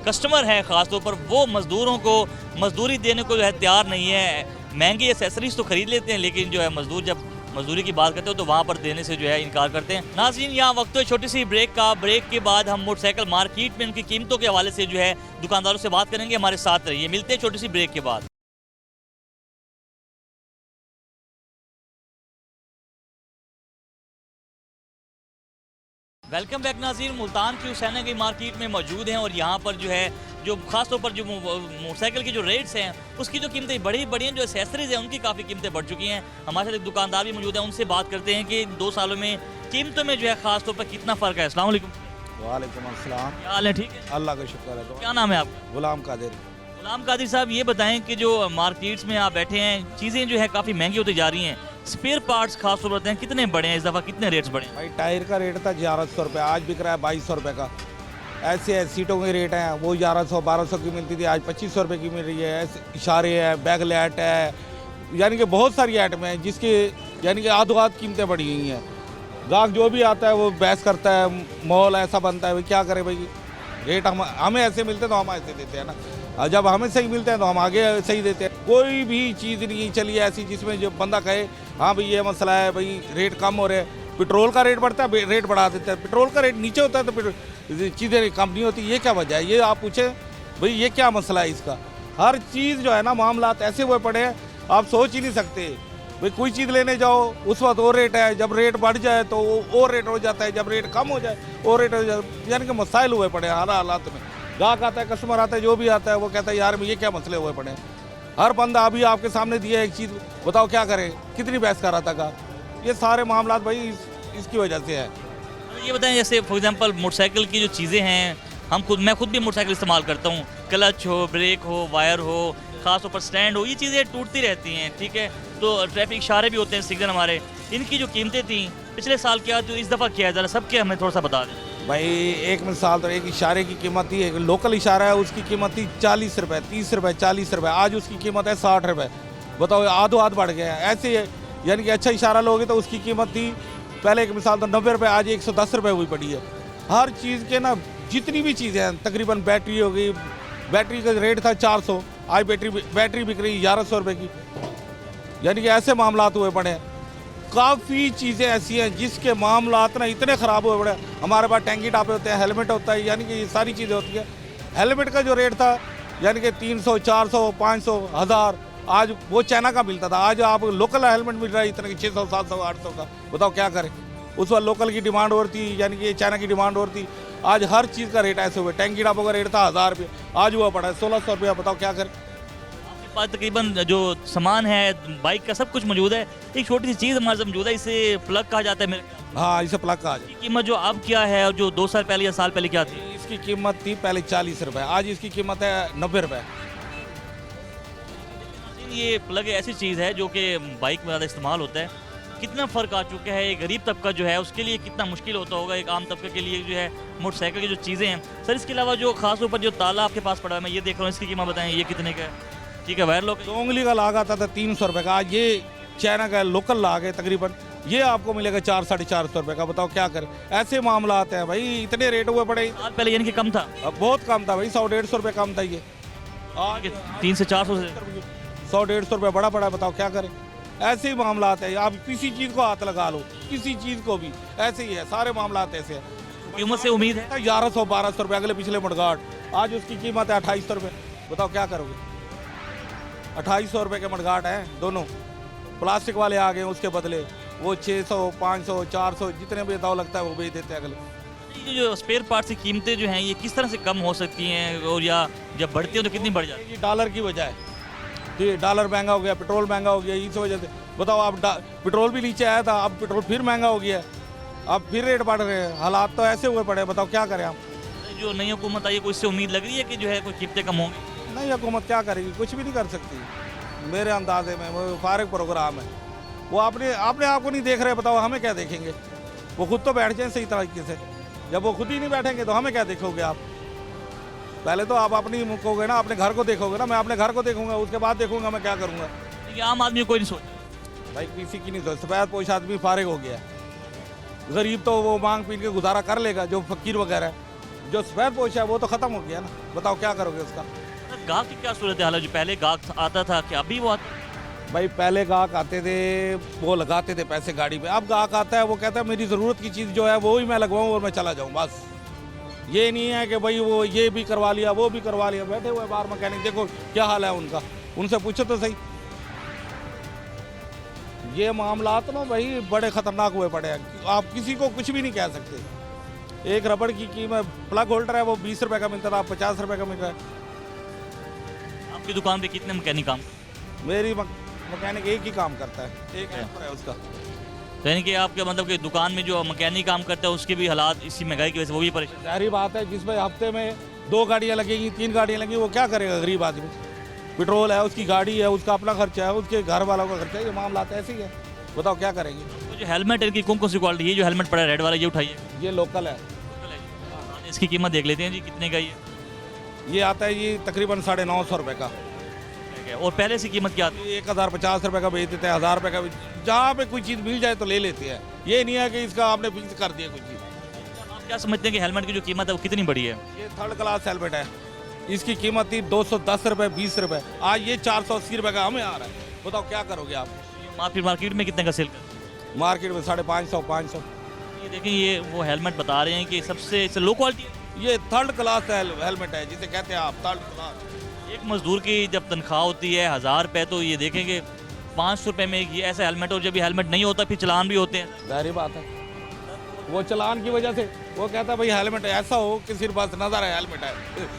कस्टमर है ख़ासतौर पर वो मज़दूरों को मजदूरी देने को जो है तैयार नहीं है। महंगी एसेसरीज तो ख़रीद लेते हैं, लेकिन जो है मजदूर जब मजदूरी की बात करते हो तो वहाँ पर देने से जो है इनकार करते हैं। नाज़रीन, यहाँ वक्त है छोटी सी ब्रेक का। ब्रेक के बाद हम मोटरसाइकिल मार्केट में उनकी कीमतों के हवाले से जो है दुकानदारों से बात करेंगे। हमारे साथ रहिए, मिलते हैं छोटी सी ब्रेक के बाद। वेलकम बैक नाज़रीन, मुल्तान की हुसैना की मार्केट में मौजूद हैं और यहाँ पर जो है जो खासतौर पर जो मोटरसाइकिल के जो रेट्स हैं उसकी जो कीमतें बड़ी हैं, जो एसेसरीज हैं उनकी काफ़ी कीमतें बढ़ चुकी हैं। हमारे साथ एक दुकानदार भी मौजूद है, उनसे बात करते हैं कि इन 2 सालों में कीमतों में जो है खासतौर पर कितना फ़र्क है। अस्सलाम वालेकुम। वालेकुम अस्सलाम। क्या हाल है? ठीक है, अल्लाह का शुक्र है। क्या नाम है आपका? गुलाम कादिर। गुलाम कादिर साहब, ये बताएं कि जो मार्केट्स में आप बैठे हैं, चीज़ें जो है काफ़ी महंगी होती जा रही हैं, स्पेयर पार्ट्स खास तौर पर कितने बढ़े हैं इस दफ़ा, कितने रेट्स बढ़े हैं? भाई टायर का रेट था 1100 रुपये, आज बिक रहा है 2200 रुपये का। ऐसे सीटों के रेट हैं, वो 1100-1200 की मिलती थी, आज 2500 रुपये की मिल रही है। ऐसे इशारे है, बैग लाइट है, यानी कि बहुत सारी आइटम हैं जिसके यानी कि आध कीमतें बढ़ी हुई हैं। गाहक जो भी आता है वो बहस करता है, मॉल ऐसा बनता है, भाई क्या करे भाई, रेट हमें ऐसे मिलते तो हम ऐसे देते हैं ना, और जब हमें सही मिलते हैं तो हम आगे सही देते हैं। कोई भी चीज़ नहीं चली ऐसी जिसमें जो बंदा कहे हाँ भाई ये मसला है, भाई रेट कम हो रहे हैं। पेट्रोल का रेट बढ़ता है, रेट बढ़ा देते हैं। पेट्रोल का रेट नीचे होता है तो चीज़ें कम नहीं होती, ये क्या वजह है? ये आप पूछें भाई ये क्या मसला है इसका। हर चीज़ जो है ना, मामलात ऐसे हुए पड़े हैं आप सोच ही नहीं सकते। भाई कोई चीज़ लेने जाओ उस वक्त वो रेट है, जब रेट बढ़ जाए तो वो रेट हो जाता है, जब रेट कम हो जाए वो रेट हो जाता है। यानी कि मसाइल हुए पड़े हैं हर हालात में। गाहक आता है, कस्टमर आता है, जो भी आता है वो कहता है यार ये क्या मसले हुए पड़े हैं। हर बंदा अभी आपके सामने दिया एक चीज़, बताओ क्या करें, कितनी बहस कर रहा था गाहक। ये सारे मामलात भाई इसकी वजह से है। ये बताएं, जैसे फॉर एग्जांपल मोटरसाइकिल की जो चीज़ें हैं, मैं खुद भी मोटरसाइकिल इस्तेमाल करता हूँ, क्लच हो, ब्रेक हो, वायर हो, ख़ासतौर पर स्टैंड हो, ये चीज़ें टूटती रहती हैं, ठीक है। तो ट्रैफिक इशारे भी होते हैं, सिग्नल हमारे, इनकी जो कीमतें थी पिछले साल क्या थी, इस दफ़ा क्या है, ज़रा सबके हमें थोड़ा सा बता दें। भाई एक मिसाल तो एक इशारे की कीमत थी, एक लोकल इशारा है उसकी कीमत थी 40 रुपये, 30 रुपये, 40 रुपये, आज उसकी कीमत है 60 रुपये। बताओ आधो आध बढ़ गया है। ऐसे है, यानी कि अच्छा इशारा लोगे तो उसकी कीमत थी पहले एक मिसाल तो 90 रुपये, आज 110 रुपये हुई पड़ी है। हर चीज़ के ना जितनी भी चीज़ें हैं, तकरीबन बैटरी हो गई, बैटरी का रेट था 400, आज बैटरी बिक रही 1100 रुपये की। यानी कि ऐसे मामलात हुए पड़े हैं। काफ़ी चीज़ें ऐसी हैं जिसके मामलात ना इतने ख़राब हुए पड़े हैं। हमारे पास टैंकी टापे होते हैं, हेलमेट होता है, यानी कि ये सारी चीज़ें होती हैं। हेलमेट का जो रेट था यानी कि 300, 400, 500, 1000, आज वो चाइना का मिलता था, आज आप लोकल हेलमेट मिल रहा है इतने 600, 700, 800 का। बताओ क्या करें। उस वक्त लोकल की डिमांड और थी, यानी कि चाइना की डिमांड और थी। आज हर चीज़ का रेट ऐसे हुए। टैंकी टापों का रेट था 1000 रुपये, आज हुआ पड़ा है 1600 रुपया। बताओ क्या करें। पास तकरीबन जो सामान है बाइक का सब कुछ मौजूद है। एक छोटी सी चीज़ हमारे साथ मौजूद है, इसे प्लग कहा जाता है मेरे ख्याल से। हाँ, इसे प्लग कहा जाए। इसकी कीमत जो अब क्या है और जो 2 साल पहले या साल पहले क्या थी? इसकी कीमत थी पहले 40 रुपये, आज इसकी कीमत है 90 रुपये। ये प्लग ऐसी चीज़ है जो कि बाइक में ज़्यादा इस्तेमाल होता है। कितना फ़र्क आ चुका है, एक गरीब तबका जो है उसके लिए कितना मुश्किल होता होगा, एक आम तबके के लिए जो है मोटरसाइकिल की जो चीज़ें हैं। सर इसके अलावा जो खास ऊपर जो ताला आपके पास पड़ा है, मैं ये देख रहा हूँ, इसकी कीमत बताएं, ये कितने का है? ठीक है, वायर लॉक 2 उंगली का लाग आता था 300 रुपये का, आज ये चाइना का लोकल लाग है तकरीबन, ये आपको मिलेगा 400, 450 रुपये का। बताओ क्या करें। ऐसे मामला आते हैं भाई, इतने रेट हुए पड़े। साल पहले यानी कि कम था, अब बहुत कम था भाई, 100-150 रुपये कम था ये। आज 300 से 400 से 100-150 रुपये बड़ा पड़ा है। बताओ क्या करें। ऐसे ही मामला आते हैं। आप किसी चीज़ को हाथ लगा लो, किसी चीज़ को भी ऐसे ही है, सारे मामला ऐसे हैं। कीमत से उम्मीद है 1100-1200 रुपये अगले पिछले मुठगाट, आज उसकी कीमत है 2800 रुपये। बताओ क्या करोगे। 2800 रुपये के मुठगाट हैं दोनों। प्लास्टिक वाले आ गए, उसके बदले वो 600, 500, 400 जितने भी दाव लगता है वो बेच देते हैं अगले। ये जो स्पेयर पार्ट्स की कीमतें जो हैं ये किस तरह से कम हो सकती हैं, और या जब बढ़ती हैं तो कितनी बढ़ जाती है? ये डॉलर की वजह है कि डॉलर महंगा हो गया, पेट्रोल महंगा हो गया, इस वजह से। बताओ आप पेट्रोल भी नीचे आया था, अब पेट्रोल फिर महंगा हो गया है, अब फिर रेट बढ़ रहे हैं। हालात तो ऐसे हुए पड़े। बताओ क्या करें हम। जो नई हुकूमत आई है, कोई इससे उम्मीद लग रही है कि जो है कोई कीमतें कम होंगी? नहीं, हुकूमत क्या करेगी, कुछ भी नहीं कर सकती मेरे अंदाजे में। वो फारिग प्रोग्राम है, वो अपने आप को नहीं देख रहे। बताओ हमें क्या देखेंगे। वो खुद तो बैठ जाए सही तरीके से, जब वो खुद ही नहीं बैठेंगे तो हमें क्या देखोगे आप। पहले तो आप अपनी मुकोगे ना, अपने घर को देखोगे ना। मैं अपने घर को देखूंगा, उसके बाद देखूंगा मैं क्या करूंगा। ये आम आदमी कोई नहीं सोच भाई, किसी की नहीं सोच। सफेद पोश आदमी फारिग हो गया है। गरीब तो वो मांग पीट के गुजारा कर लेगा, जो फकीर वगैरह है। जो सफेद पोश है वो तो ख़त्म हो गया ना। बताओ क्या करोगे उसका। गाहक की क्या सूरत हाल है? जो पहले गाहक आता था क्या अभी वो आता? भाई पहले गाहक आते थे, वो लगाते थे पैसे गाड़ी में। अब गाहक आता है, वो कहता है मेरी ज़रूरत की चीज़ जो है वो ही मैं लगवाऊँ और मैं चला जाऊँ। बस ये नहीं है कि भाई वो ये भी करवा लिया, वो भी करवा लिया। बैठे हुए बाहर मैकेनिक, देखो क्या हाल है उनका, उनसे पूछो तो सही। ये मामलात ना भाई बड़े ख़तरनाक हुए पड़े हैं। आप किसी को कुछ भी नहीं कह सकते। एक रबड़ की कीमत, प्लग होल्डर है वो 20 रुपये का मिलता था, 50 रुपये का मिल रहा है। आपकी दुकान पे कितने मैकेनिक काम? मेरी मैकेनिक एक ही काम करता है, एक हेल्पर है उसका। तो यानी कि आपके मतलब कि दुकान में जो मैकेनिक काम करता है उसके भी हालात इसी महंगाई की वजह से वो भी परेशान। जाहिर बात है, जिसमें हफ्ते में 2 गाड़ियाँ लगेंगी, 3 गाड़ियाँ लगेंगी, वो क्या करेगा गरीब आदमी। पेट्रोल है, उसकी गाड़ी है, उसका अपना खर्चा है, उसके घर वालों का खर्चा है। ये मामला ऐसे ही है। बताओ क्या करेंगे। तो जो हेलमेट है इनकी कौन कौन सी क्वालिटी? ये जो हेलमेट पड़ा है रेड वाला, ये उठाइए, ये लोकल है। इसकी कीमत देख लेते हैं जी कितने का ये आता है ये तकरीबन 950 रुपये का। है। और पहले से कीमत क्या थी? 1050 रुपये का बेच देते हैं, 1000 रुपये का। जहाँ पे कोई चीज़ मिल जाए तो ले लेते हैं। ये नहीं है कि इसका आपने फिक्स कर दिया कोई चीज़। आप क्या समझते हैं कि हेलमेट की जो कीमत है वो कितनी बड़ी है? ये 3rd क्लास हेलमेट है। इसकी कीमत थी 210 रुपये, 20 रुपये, आज ये 480 रुपये का हमें आ रहा है। बताओ क्या करोगे आप। मार्केट में कितने का सेल कर? मार्केट में 550, 500। ये देखें, ये वो हेलमेट बता रहे हैं कि सबसे लो क्वालिटी है। ये 3rd क्लास हेलमेट है, जिसे कहते हैं आप 3rd क्लास। एक मजदूर की जब तनख्वाह होती है 1000 रुपये, तो ये देखेंगे 500 रुपये में ये ऐसा हेलमेट, और जब ये हेलमेट नहीं होता फिर चलान भी होते हैं। जाहिर बात है, वो चलान की वजह से वो कहता है भाई हेलमेट ऐसा हो कि सिर्फ बस नजर है हेलमेट है,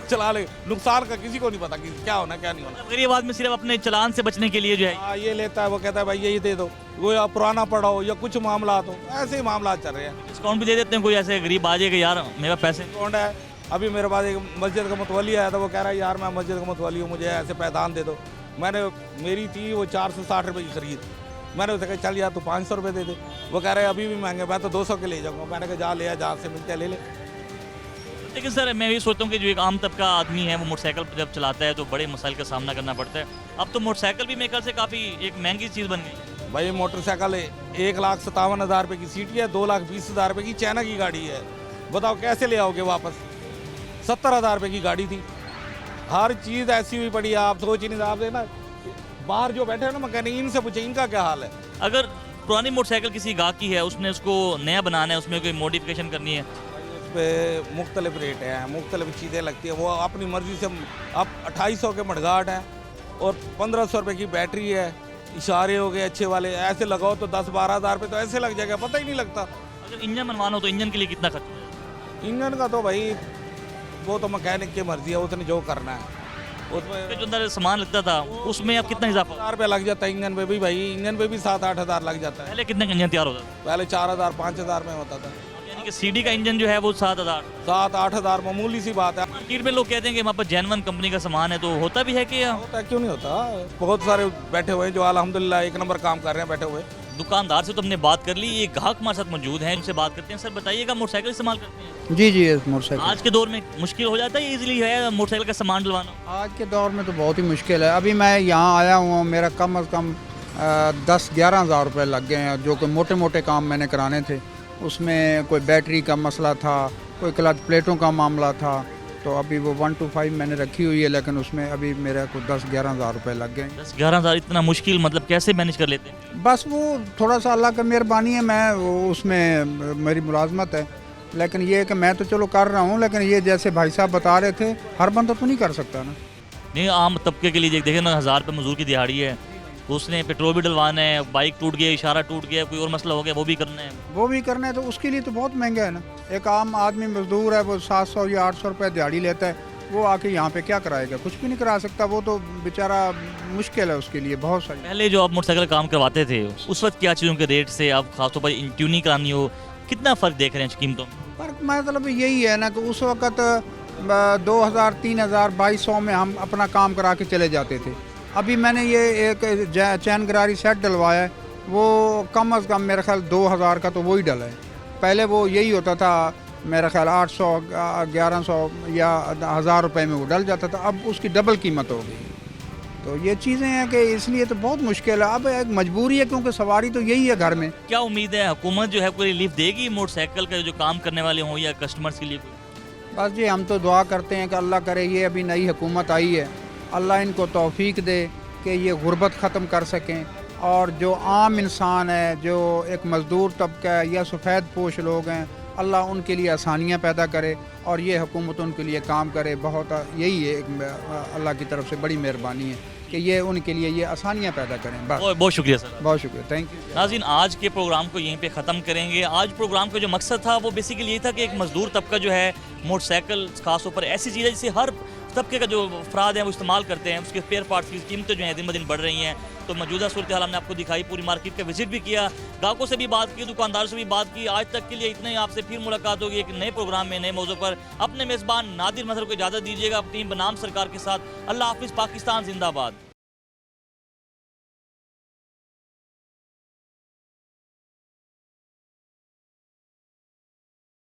चला ले। नुकसान का किसी को नहीं पता कि क्या होना क्या नहीं होना। गरीब आदमी सिर्फ अपने चलान से बचने के लिए जो है हाँ, ये लेता है। वो कहता है भाई यही दे दो, वो या पुराना पड़ा हो या कुछ मामला हो, ऐसे ही मामला चल रहे हैं। डिस्काउंट भी दे देते हैं। कोई ऐसे गरीब आ जाएगा, यार मेरा पैसे डिस्काउंट है। अभी मेरे पास एक मस्जिद का मुतवली आया था, वो कह रहा है यार मैं मस्जिद का मुतवली हूँ, मुझे ऐसे पैदान दे दो। मेरी थी वो 460 रुपये की खरीद। मैंने उसे कहा चल यार तू 500 रुपये दे दे। वो कह रहे हैं अभी भी महंगे, मैं तो 200 के ले जाऊँगा। मैंने कहा जा ले, जहाँ से मिलते ले ले। लेकिन सर मैं भी सोचता हूँ कि जो एक आम तबका आदमी है वो मोटरसाइकिल जब चलाता है तो बड़े मसाइल का सामना करना पड़ता है। अब तो मोटरसाइकिल भी मेरे ख्याल से काफ़ी एक महंगी चीज़ बन गई। भाई मोटरसाइकिल 1,57,000 रुपये की सीट है, 2,20,000 रुपये की चाइना की गाड़ी है। बताओ कैसे ले आओगे वापस? 70,000 रुपये की गाड़ी थी। हर चीज़ ऐसी हुई पड़ी है, आप सोच ही नहीं सकते ना। बाहर जो बैठे हैं ना मैकेनिक, इनसे पूछे इनका क्या हाल है। अगर पुरानी मोटरसाइकिल किसी गाहक की है, उसने उसको नया बनाना है, उसमें कोई मॉडिफिकेशन करनी है, उस पर मुख्तलिफ रेट हैं, मुख्तलिफ चीज़ें लगती हैं। वो अपनी मर्ज़ी से, अब 2800 के मडगाट हैं और 1500 रुपये की बैटरी है। इशारे हो गए अच्छे वाले, ऐसे लगाओ तो 10-12 हज़ार रुपये तो ऐसे लग जाएगा, पता ही नहीं लगता। अगर इंजन बनवाना हो तो इंजन के लिए कितना खर्च होगा? इंजन का तो भाई वो तो मैकेनिक की मर्ज़ी है, उसने जो करना है। उसमें जो अंदर सामान लगता था उसमें अब कितना इजाफा? 4 रुपये लग जाता है इंजन पे भी भाई, इंजन पे भी 7-8 हज़ार लग जाता है। पहले कितने का इंजन तैयार होता था? पहले 4,000-5 हज़ार में होता था। यानी कि सीडी का इंजन जो है वो 7,000 7-8 हज़ार मामूली सी बात है। मार्केट में लोग कहते हैं कि हमारे पास जेनवन कंपनी का सामान है, तो होता भी है कि होता है, क्यों नहीं होता। बहुत सारे बैठे हुए हैं जो अल्हम्दुलिल्लाह एक नंबर काम कर रहे हैं बैठे हुए। दुकानदार से तो हमने बात कर ली, ये ग्राहक हमारे साथ मौजूद हैं, उनसे बात करते हैं। सर बताइएगा, मोटरसाइकिल इस्तेमाल करते हैं? जी जी, मोटरसाइकिल आज के दौर में मुश्किल हो जाता है, इजीली है मोटरसाइकिल का सामान डलवाना? आज के दौर में तो बहुत ही मुश्किल है। अभी मैं यहाँ आया हुआ हूँ, मेरा कम अज़ कम 10-11 हज़ार रुपये लग गए हैं, जो कि मोटे मोटे काम मैंने कराने थे। उसमें कोई बैटरी का मसला था, कोई क्लच प्लेटों का मामला था, तो अभी वो 1 to 5 मैंने रखी हुई है, लेकिन उसमें अभी मेरे को 10-11 हज़ार रुपये लग गए। 10-11 हज़ार इतना मुश्किल, मतलब कैसे मैनेज कर लेते हैं? बस वो थोड़ा सा अल्लाह का मेहरबानी है, मैं उसमें मेरी मुलाजमत है, लेकिन ये है कि मैं तो चलो कर रहा हूँ, लेकिन ये जैसे भाई साहब बता रहे थे, हर बंदा तो नहीं कर सकता ना। नहीं, आम तबके के लिए देखें ना, 1000 रुपये मजदूर की दिहाड़ी है, उसने पेट्रोल भी डलवाना है, बाइक टूट गया, इशारा टूट गया, कोई और मसला हो गया, वो भी करना है। वो भी करना है तो उसके लिए तो बहुत महंगा है ना। एक आम आदमी मजदूर है, वो 700 या 800 रुपये दिहाड़ी लेता है, वो आके यहाँ पे क्या कराएगा? कुछ भी नहीं करा सकता। वो तो बेचारा मुश्किल है उसके लिए बहुत सारी। पहले जो आप मोटरसाइकिल काम करवाते थे, उस वक्त क्या चीज़ों के रेट से आप खासतौर पर ट्यूनिंग करानी हो, कितना फ़र्क देख रहे हैं कीमतों में? पर मतलब यही है ना कि उस वक्त 2000, 3000, 2200 में हम अपना काम करा के चले जाते थे। अभी मैंने ये एक चैन गरारी सेट डलवाया है, वो कम अज़ कम मेरा ख्याल 2000 का तो वही डला है। पहले वो यही होता था मेरा ख्याल 800, 1100 या 1000 रुपये में वो डल जाता था, अब उसकी डबल कीमत हो गई। तो ये चीज़ें हैं कि इसलिए तो बहुत मुश्किल है। अब एक मजबूरी है, क्योंकि सवारी तो यही है घर में। क्या उम्मीद है हुकूमत जो है कोई रिलीफ देगी मोटरसाइकिल का जो काम करने वाले हों या कस्टमर्स के लिए? बस जी, हम तो दुआ करते हैं कि अल्लाह करे, ये अभी नई हुकूमत आई है, अल्लाह इनको तौफीक दे कि ये गुर्बत ख़त्म कर सकें, और जो आम इंसान है, जो एक मज़दूर तबका है या सफ़ेद पोश लोग हैं, अल्लाह उनके लिए आसानियाँ पैदा करे और ये हुकूमत उनके लिए काम करे। बहुत यही है, एक अल्लाह की तरफ से बड़ी मेहरबानी है कि ये उनके लिए ये आसानियाँ पैदा करें। बस बहुत शुक्रिया सर, बहुत शुक्रिया, थैंक यू। नाज़रीन, आज के प्रोग्राम को यहीं पे ख़त्म करेंगे। आज प्रोग्राम का जो मकसद था वो बेसिकली यही था कि एक मज़दूर तबका जो है मोटरसाइकिल खासतौर पर ऐसी चीज़ है जिसे हर तबके का जो अफराद हैं वो इस्तेमाल करते हैं, उसके स्पेयर पार्ट्स की कीमतें जो हैं दिन ब दिन बढ़ रही हैं। तो मौजूदा सूरत हाल हमने आपको दिखाई, पूरी मार्केट का विजिट भी किया, ग्राहकों से भी बात की, दुकानदारों से भी बात की। आज तक के लिए इतना ही, आपसे फिर मुलाकात होगी एक नए प्रोग्राम में, नए मौजू पर। अपने मेज़बान नादिर मज़हर को इजाज़त दीजिएगा, टीम बनाम सरकार के साथ। अल्लाह हाफिज़, पाकिस्तान जिंदाबाद।